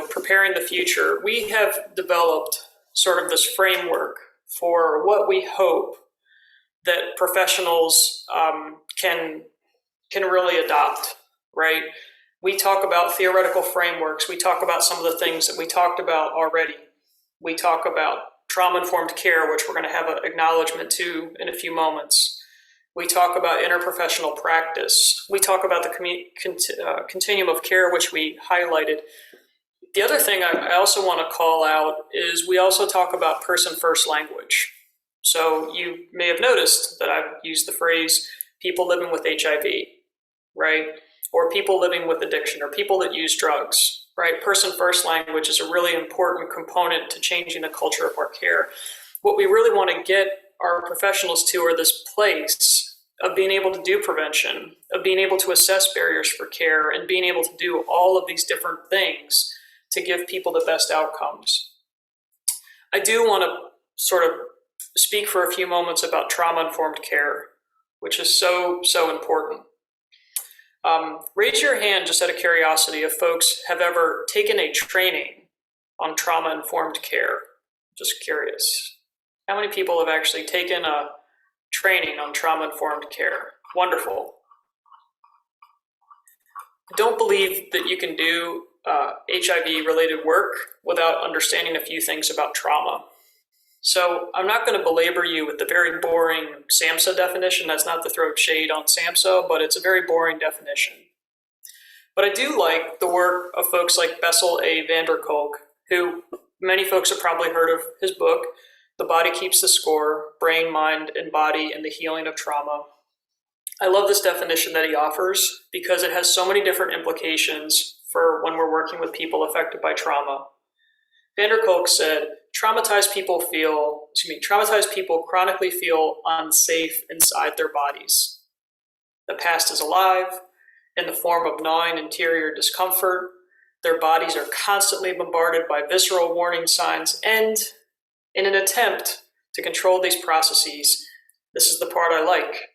B: preparing the future, we have developed sort of this framework for what we hope that professionals can really adopt, right? We talk about theoretical frameworks. We talk about some of the things that we talked about already. We talk about trauma-informed care, which we're going to have an acknowledgement to in a few moments. We talk about interprofessional practice. We talk about the continuum of care, which we highlighted. The other thing I also want to call out is we also talk about person-first language. So you may have noticed that I've used the phrase people living with HIV, right? Or people living with addiction, or people that use drugs, right? Person-first language is a really important component to changing the culture of our care. What we really want to get our professionals to are this place of being able to do prevention, of being able to assess barriers for care, and being able to do all of these different things to give people the best outcomes. I do want to sort of speak for a few moments about trauma-informed care, which is so important. Raise your hand just out of curiosity if folks have ever taken a training on trauma-informed care. Just curious. How many people have actually taken a training on trauma-informed care? Wonderful. I don't believe that you can do HIV-related work without understanding a few things about trauma. So I'm not going to belabor you with the very boring SAMHSA definition. That's not to throw shade on SAMHSA, but it's a very boring definition. But I do like the work of folks like Bessel A. van der Kolk, who many folks have probably heard of his book, The Body Keeps the Score, Brain, Mind, and Body and the Healing of Trauma. I love this definition that he offers because it has so many different implications for when we're working with people affected by trauma. Van der Kolk said, traumatized people chronically feel unsafe inside their bodies. The past is alive in the form of gnawing interior discomfort. Their bodies are constantly bombarded by visceral warning signs, and in an attempt to control these processes, this is the part I like,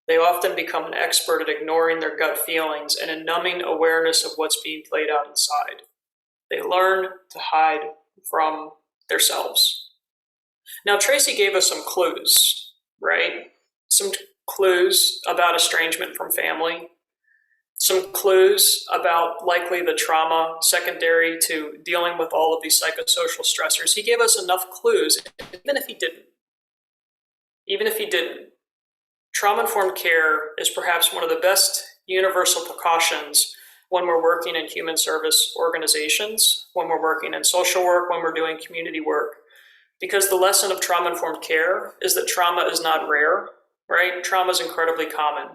B: they often become an expert at ignoring their gut feelings and in numbing awareness of what's being played out inside. They learn to hide from themselves. Now, Tracy gave us some clues, right? Some clues about estrangement from family, some clues about likely the trauma secondary to dealing with all of these psychosocial stressors. He gave us enough clues, even if he didn't. Trauma-informed care is perhaps one of the best universal precautions when we're working in human service organizations, when we're working in social work, when we're doing community work. Because the lesson of trauma-informed care is that trauma is not rare, right? Trauma is incredibly common.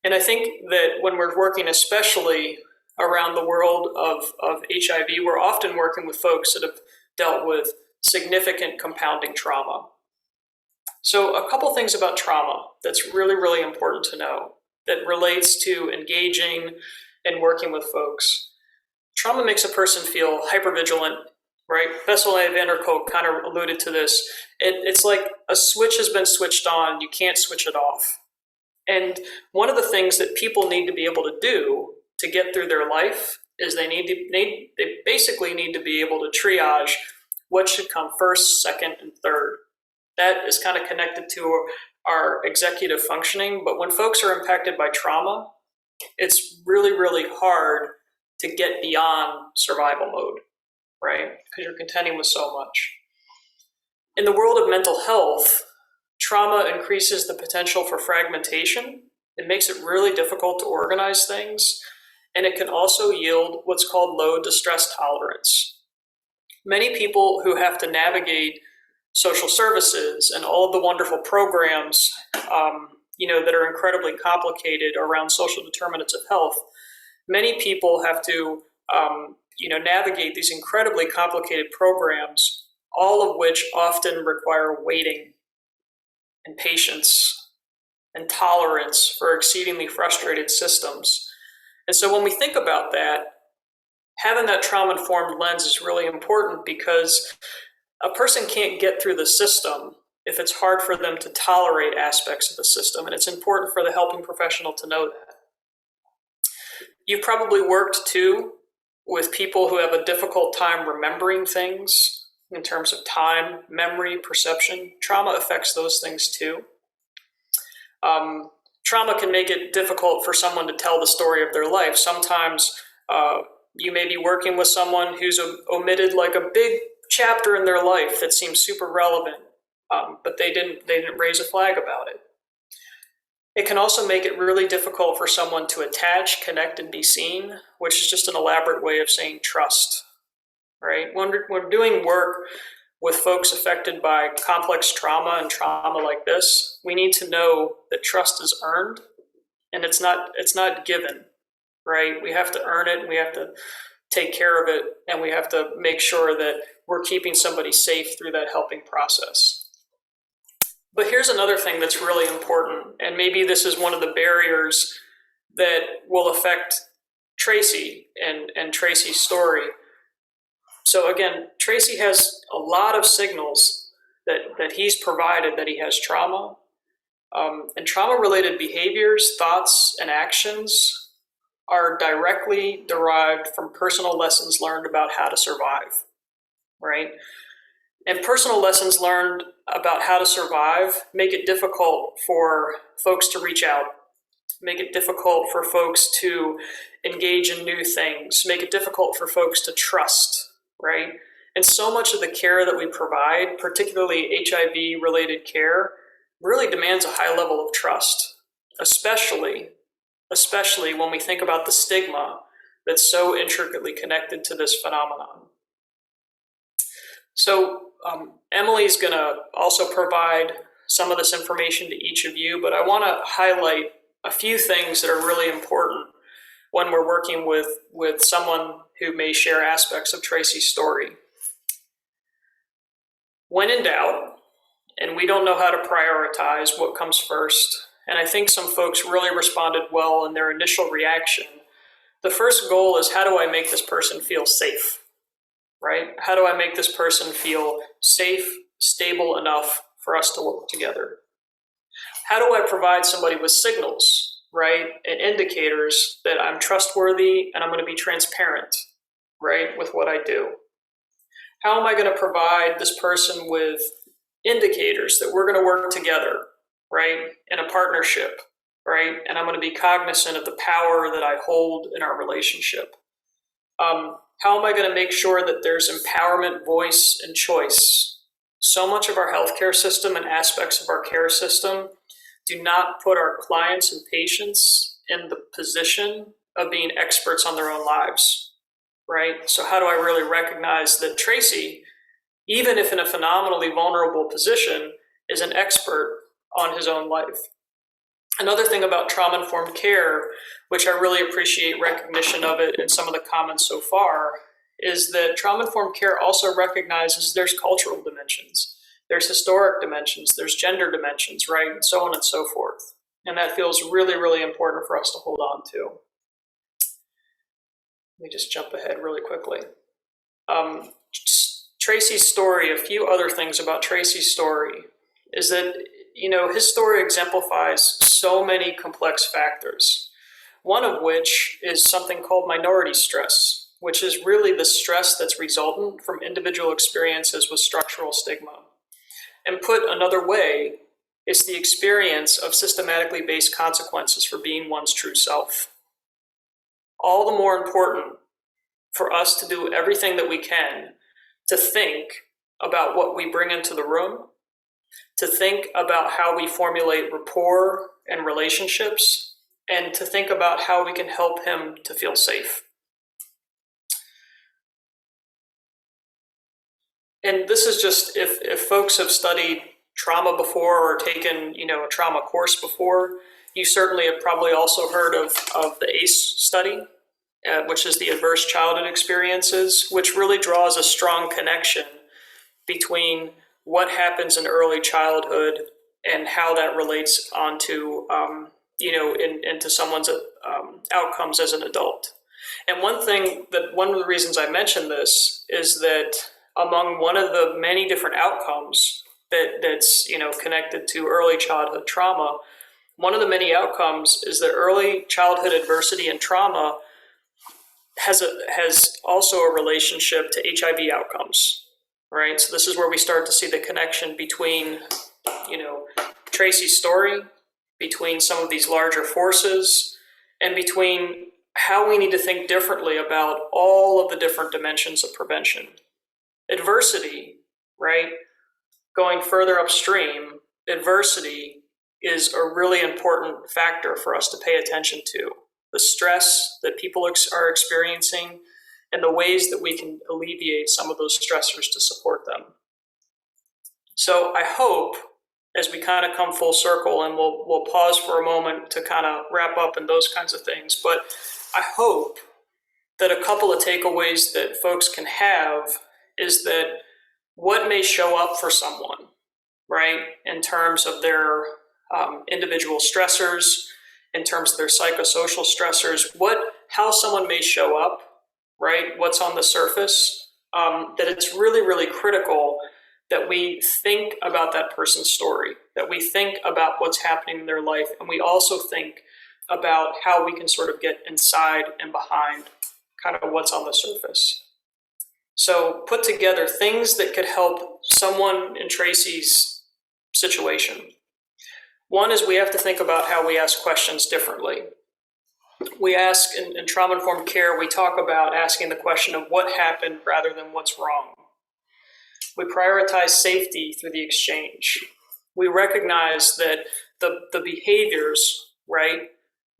B: And I think that when we're working especially around the world of HIV, we're often working with folks that have dealt with significant compounding trauma. So a couple things about trauma that's really, really important to know that relates to engaging and working with folks. Trauma makes a person feel hypervigilant, right? Bessel A. van der Kolk kind of alluded to this. It's like a switch has been switched on, you can't switch it off. And one of the things that people need to be able to do to get through their life is they basically need to be able to triage what should come first, second, and third. That is kind of connected to our executive functioning, but when folks are impacted by trauma, it's really, really hard to get beyond survival mode, right? Because you're contending with so much. In the world of mental health, trauma increases the potential for fragmentation. It makes it really difficult to organize things, and it can also yield what's called low distress tolerance. Many people who have to navigate social services and all of the wonderful programs that are incredibly complicated around social determinants of health, many people have to navigate these incredibly complicated programs, all of which often require waiting and patience and tolerance for exceedingly frustrated systems. And so when we think about that, having that trauma-informed lens is really important because a person can't get through the system if it's hard for them to tolerate aspects of the system, and it's important for the helping professional to know that. You've probably worked too with people who have a difficult time remembering things in terms of time, memory, perception. Trauma affects those things too. Trauma can make it difficult for someone to tell the story of their life. Sometimes you may be working with someone who's omitted like a big chapter in their life that seems super relevant, but they didn't raise a flag about it. It can also make it really difficult for someone to attach, connect, and be seen, which is just an elaborate way of saying trust, right? When we're doing work with folks affected by complex trauma and trauma like this, we need to know that trust is earned and it's not given, right? We have to earn it, and we have to take care of it, and we have to make sure that we're keeping somebody safe through that helping process. But here's another thing that's really important, and maybe this is one of the barriers that will affect Tracy and Tracy's story. So again, Tracy has a lot of signals that he's provided that he has trauma, and trauma-related behaviors, thoughts, and actions are directly derived from personal lessons learned about how to survive, right? And personal lessons learned about how to survive make it difficult for folks to reach out, make it difficult for folks to engage in new things, make it difficult for folks to trust, right? And so much of the care that we provide, particularly HIV-related care, really demands a high level of trust, especially when we think about the stigma that's so intricately connected to this phenomenon. So Emily's going to also provide some of this information to each of you, but I want to highlight a few things that are really important when we're working with someone who may share aspects of Tracy's story. When in doubt, and we don't know how to prioritize what comes first, and I think some folks really responded well in their initial reaction, the first goal is, how do I make this person feel safe? Right? How do I make this person feel safe, stable enough for us to work together? How do I provide somebody with signals, right, and indicators that I'm trustworthy and I'm going to be transparent, right, with what I do? How am I going to provide this person with indicators that we're going to work together, right, in a partnership, right, and I'm going to be cognizant of the power that I hold in our relationship? How am I going to make sure that there's empowerment, voice, and choice? So much of our healthcare system and aspects of our care system do not put our clients and patients in the position of being experts on their own lives, right? So how do I really recognize that Tracy, even if in a phenomenally vulnerable position, is an expert on his own life? Another thing about trauma-informed care, which I really appreciate recognition of it in some of the comments so far, is that trauma-informed care also recognizes there's cultural dimensions, there's historic dimensions, there's gender dimensions, right, and so on and so forth. And that feels really, really important for us to hold on to. Let me just jump ahead really quickly. Tracy's story, a few other things about Tracy's story, is that his story exemplifies so many complex factors, one of which is something called minority stress, which is really the stress that's resultant from individual experiences with structural stigma. And put another way, it's the experience of systematically based consequences for being one's true self. All the more important for us to do everything that we can to think about what we bring into the room, to think about how we formulate rapport and relationships, and to think about how we can help him to feel safe. And this is just, if folks have studied trauma before or taken, a trauma course before, you certainly have probably also heard of the ACE study, which is the Adverse Childhood Experiences, which really draws a strong connection between what happens in early childhood and how that relates onto, into someone's outcomes as an adult. And one of the reasons I mentioned this is that among one of the many different outcomes that's connected to early childhood trauma, one of the many outcomes is that early childhood adversity and trauma has also a relationship to HIV outcomes, right? So this is where we start to see the connection between, Tracy's story, between some of these larger forces, and between how we need to think differently about all of the different dimensions of prevention. Adversity, right? Going further upstream, adversity is a really important factor for us to pay attention to. The stress that people are experiencing and the ways that we can alleviate some of those stressors to support them. So I hope, as we kind of come full circle, and we'll pause for a moment to kind of wrap up and those kinds of things, but I hope that a couple of takeaways that folks can have is that what may show up for someone, right, in terms of their individual stressors, in terms of their psychosocial stressors, how someone may show up, right, what's on the surface, that it's really, really critical that we think about that person's story, that we think about what's happening in their life, and we also think about how we can sort of get inside and behind kind of what's on the surface. So put together things that could help someone in Tracy's situation. One is we have to think about how we ask questions differently. We ask, in trauma-informed care, we talk about asking the question of what happened rather than what's wrong. We prioritize safety through the exchange. We recognize that the behaviors, right,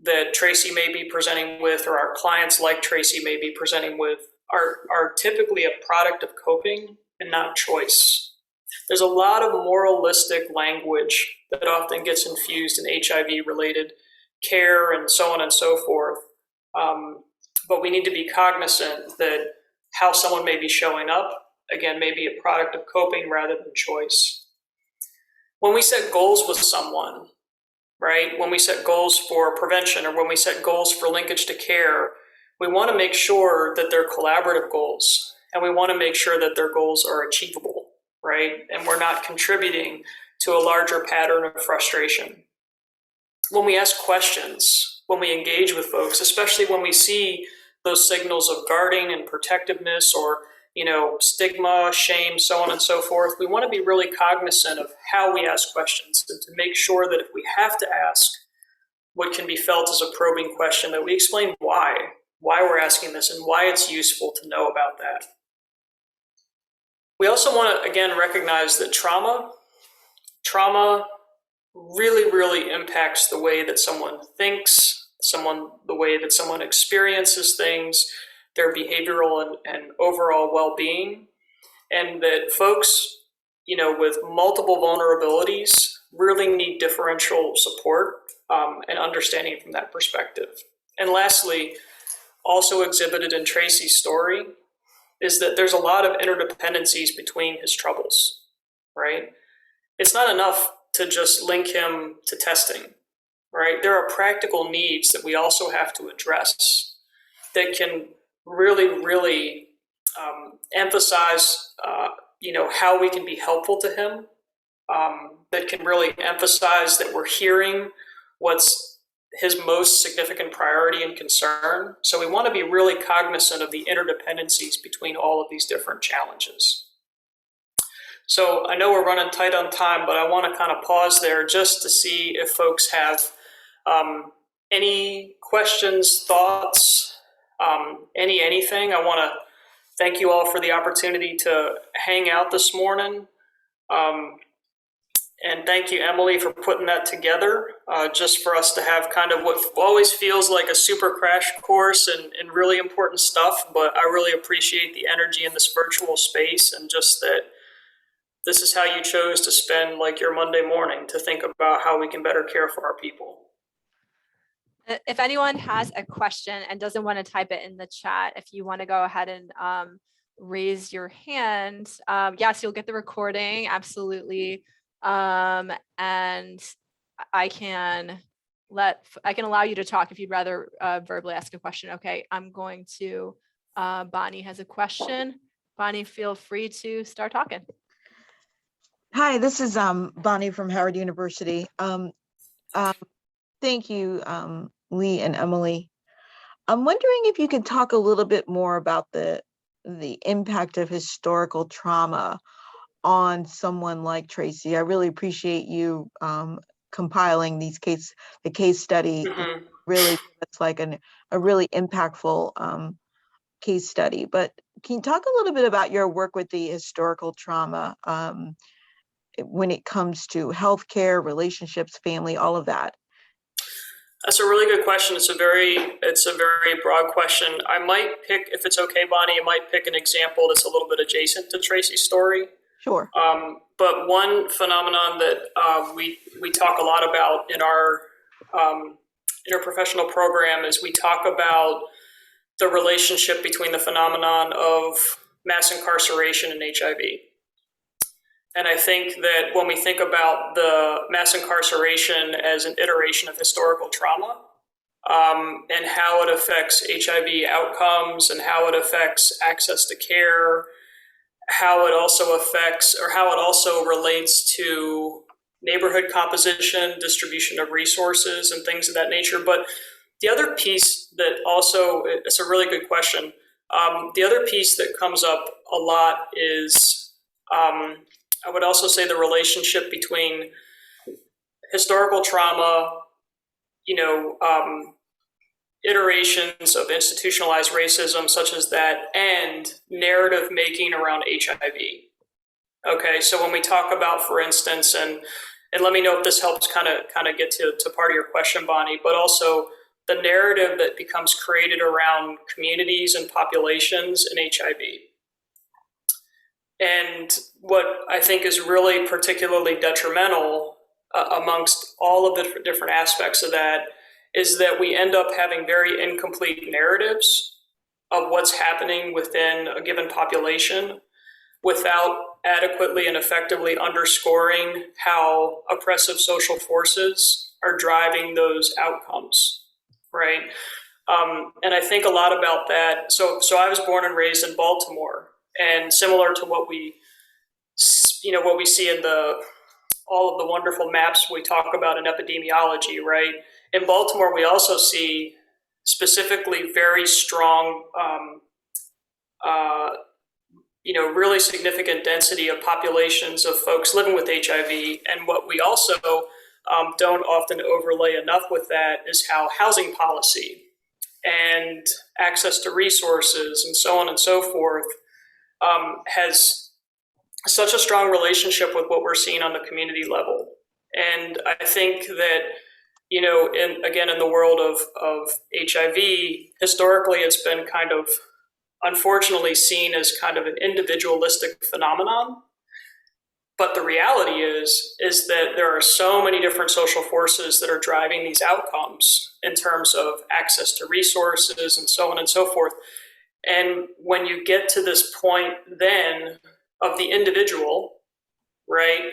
B: that Tracy may be presenting with, or our clients like Tracy may be presenting with, are typically a product of coping and not choice. There's a lot of moralistic language that often gets infused in HIV-related care and so on and so forth. But we need to be cognizant that how someone may be showing up, again, may be a product of coping rather than choice. When we set goals with someone, right, when we set goals for prevention or when we set goals for linkage to care, we want to make sure that they're collaborative goals, and we want to make sure that their goals are achievable, right? And we're not contributing to a larger pattern of frustration. When we ask questions, when we engage with folks, especially when we see those signals of guarding and protectiveness or stigma, shame, so on and so forth, we want to be really cognizant of how we ask questions and to make sure that if we have to ask what can be felt as a probing question, that we explain why we're asking this and why it's useful to know about that. We also want to, again, recognize that trauma really, really impacts the way that someone thinks, the way that someone experiences things, their behavioral and overall well-being, and that folks, with multiple vulnerabilities really need differential support and understanding from that perspective. And lastly, also exhibited in Tracy's story is that there's a lot of interdependencies between his troubles, right? It's not enough to just link him to testing, right? There are practical needs that we also have to address that can really, really emphasize, how we can be helpful to him, that can really emphasize that we're hearing what's his most significant priority and concern. So we want to be really cognizant of the interdependencies between all of these different challenges. So I know we're running tight on time, but I want to kind of pause there just to see if folks have any questions, thoughts, anything. I want to thank you all for the opportunity to hang out this morning. And thank you, Emily, for putting that together, just for us to have kind of what always feels like a super crash course and really important stuff. But I really appreciate the energy in this virtual space, and just that this is how you chose to spend like your Monday morning to think about how we can better care for our people.
A: If anyone has a question and doesn't want to type it in the chat, if you want to go ahead and raise your hand, yes, you'll get the recording, absolutely. And I can I can allow you to talk if you'd rather verbally ask a question. Okay, I'm going to, Bonnie has a question. Bonnie, feel free to start talking.
C: Hi, this is Bonnie from Howard University. Thank you, Lee and Emily. I'm wondering if you could talk a little bit more about the impact of historical trauma on someone like Tracy. I really appreciate you compiling the case study.
B: Mhm.
C: Really, it's like a really impactful case study. But can you talk a little bit about your work with the historical trauma when it comes to healthcare, relationships, family, all of that?
B: That's a really good question. It's a very broad question. I might pick, if it's okay, Bonnie, I might pick an example that's a little bit adjacent to Tracy's story.
C: Sure.
B: But one phenomenon that we talk a lot about in our interprofessional program is we talk about the relationship between the phenomenon of mass incarceration and HIV. And I think that when we think about the mass incarceration as an iteration of historical trauma, and how it affects HIV outcomes and how it affects access to care, how it also affects or how it also relates to neighborhood composition, distribution of resources, and things of that nature. But the other piece that also, it's a really good question. The other piece that comes up a lot is, I would also say the relationship between historical trauma, iterations of institutionalized racism such as that, and narrative making around HIV. Okay, so when we talk about, for instance, and let me know if this helps kind of get to part of your question, Bonnie, but also the narrative that becomes created around communities and populations in HIV. And what I think is really particularly detrimental amongst all of the different aspects of that is that we end up having very incomplete narratives of what's happening within a given population without adequately and effectively underscoring how oppressive social forces are driving those outcomes, right? And I think a lot about that. So I was born and raised in Baltimore. And similar to what we see in all of the wonderful maps we talk about in epidemiology, right? In Baltimore, we also see specifically very strong, really significant density of populations of folks living with HIV. And what we also don't often overlay enough with that is how housing policy and access to resources and so on and so forth has such a strong relationship with what we're seeing on the community level. And I think that, in the world of HIV, historically, it's been kind of, unfortunately, seen as kind of an individualistic phenomenon. But the reality is that there are so many different social forces that are driving these outcomes in terms of access to resources and so on and so forth. And when you get to this point then of the individual, right,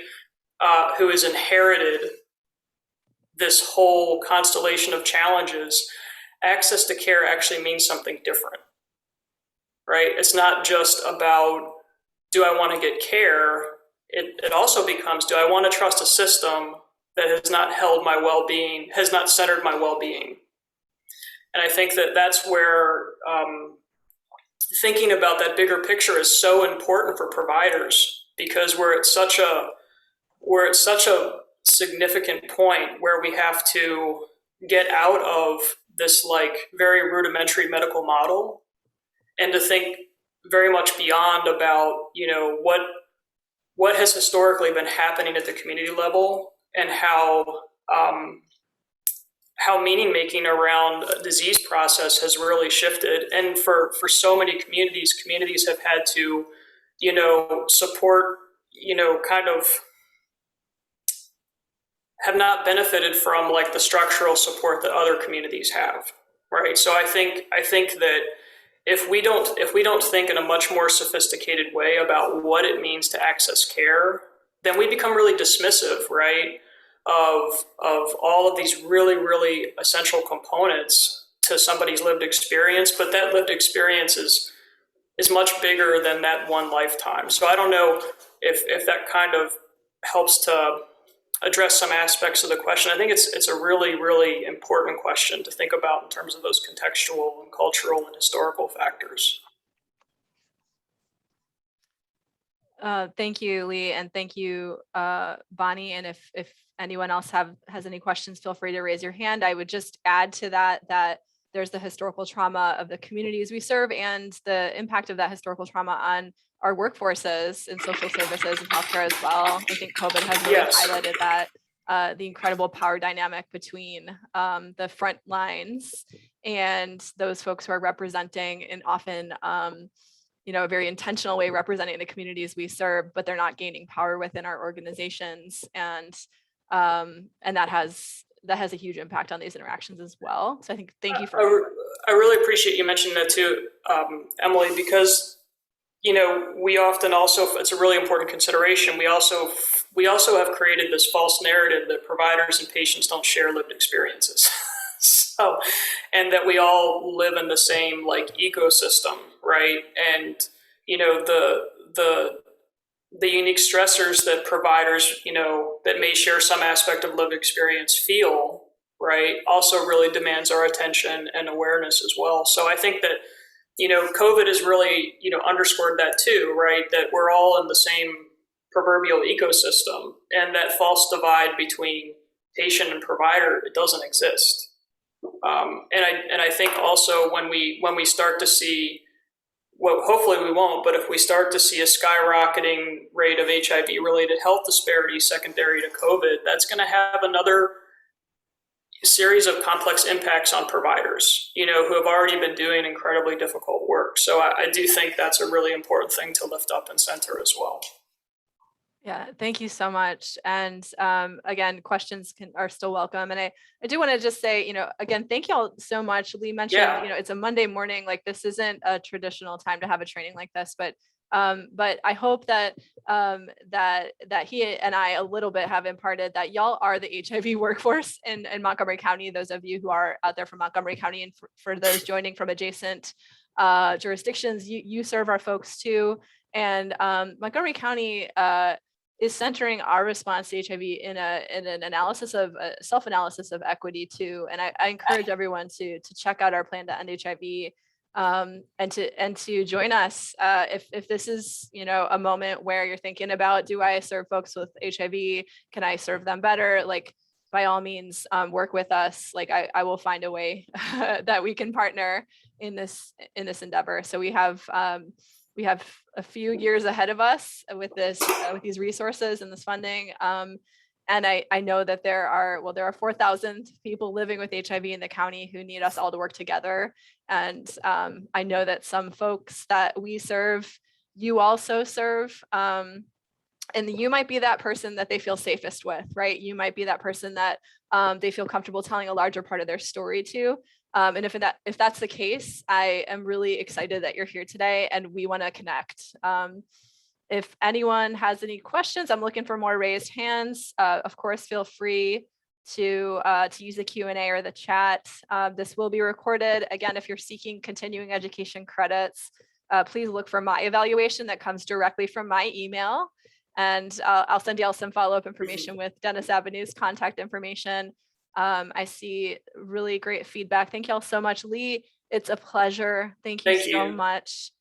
B: who has inherited this whole constellation of challenges, access to care actually means something different, right? It's not just about, do I want to get care? It also becomes, do I want to trust a system that has not held my well-being, has not centered my well-being? And I think that that's where thinking about that bigger picture is so important for providers, because we're at such a significant point where we have to get out of this very rudimentary medical model and to think very much beyond about what has historically been happening at the community level and how meaning making around a disease process has really shifted. And for so many communities have had to, support, kind of have not benefited from the structural support that other communities have, right? So I think that if we don't think in a much more sophisticated way about what it means to access care, then we become really dismissive, right, of all of these really, really essential components to somebody's lived experience, but that lived experience is much bigger than that one lifetime. So I don't know if that kind of helps to address some aspects of the question. I think it's a really, really important question to think about in terms of those contextual and cultural and historical factors.
A: Thank you, Lee, and thank you, Bonnie. And if anyone else has any questions, feel free to raise your hand. I would just add to that there's the historical trauma of the communities we serve and the impact of that historical trauma on our workforces in social services and healthcare as well. I think COVID has really highlighted that, the incredible power dynamic between the front lines and those folks who are representing and often a very intentional way representing the communities we serve, but they're not gaining power within our organizations. And that has a huge impact on these interactions as well. So I think, thank you for.
B: I really appreciate you mentioning that too, Emily, because, we often also, it's a really important consideration. We also have created this false narrative that providers and patients don't share lived experiences. So, and that we all live in the same ecosystem, right? And the unique stressors that providers, that may share some aspect of lived experience feel, right, also really demands our attention and awareness as well. So I think that, COVID has really, underscored that too, right? That we're all in the same proverbial ecosystem, and that false divide between patient and provider, it doesn't exist. And I think also when we start to see, well, hopefully we won't, but if we start to see a skyrocketing rate of HIV-related health disparities secondary to COVID, that's going to have another series of complex impacts on providers, who have already been doing incredibly difficult work. So I do think that's a really important thing to lift up and center as well.
A: Yeah, thank you so much. And again, questions are still welcome. And I do want to just say, again, thank you all so much. Lee mentioned, it's a Monday morning, this isn't a traditional time to have a training like this, but I hope that that he and I a little bit have imparted that y'all are the HIV workforce in Montgomery County. Those of you who are out there from Montgomery County, and for those joining from adjacent jurisdictions, you serve our folks too. And Montgomery County is centering our response to HIV in an analysis of self-analysis of equity too. And I encourage everyone to check out our plan to end HIV and to join us if this is a moment where you're thinking about, do I serve folks with HIV? Can I serve them better? By all means, work with us. I will find a way that we can partner in this endeavor. So we have a few years ahead of us with these resources and this funding. And I know that there are 4,000 people living with HIV in the county who need us all to work together. And I know that some folks that we serve, you also serve. And you might be that person that they feel safest with, right? You might be that person that they feel comfortable telling a larger part of their story to. And if that's the case, I am really excited that you're here today and we want to connect. If anyone has any questions, I'm looking for more raised hands. Of course, feel free to use the Q&A or the chat. This will be recorded. Again, if you're seeking continuing education credits, please look for my evaluation that comes directly from my email. And I'll send y'all some follow-up information with Dennis Avenue's contact information. I see really great feedback. Thank y'all so much. Lee, it's a pleasure. Thank you so much.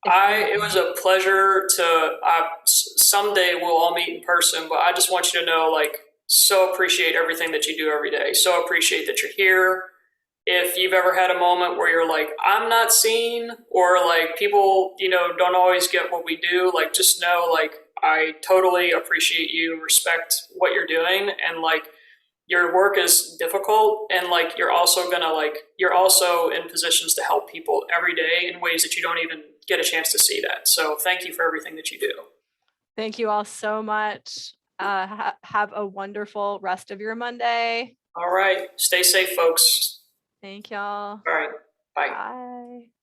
B: It was a pleasure to, someday we'll all meet in person, but I just want you to know, so appreciate everything that you do every day. So appreciate that you're here. If you've ever had a moment where you're like, I'm not seen, or people, don't always get what we do, just know, I totally appreciate you, respect what you're doing, and your work is difficult, and you're also you're also in positions to help people every day in ways that you don't even get a chance to see that. So thank you for everything that you do.
A: Thank you all so much. Have a wonderful rest of your Monday.
B: All right. Stay safe, folks.
A: Thank y'all.
B: All right. Bye.
A: Bye.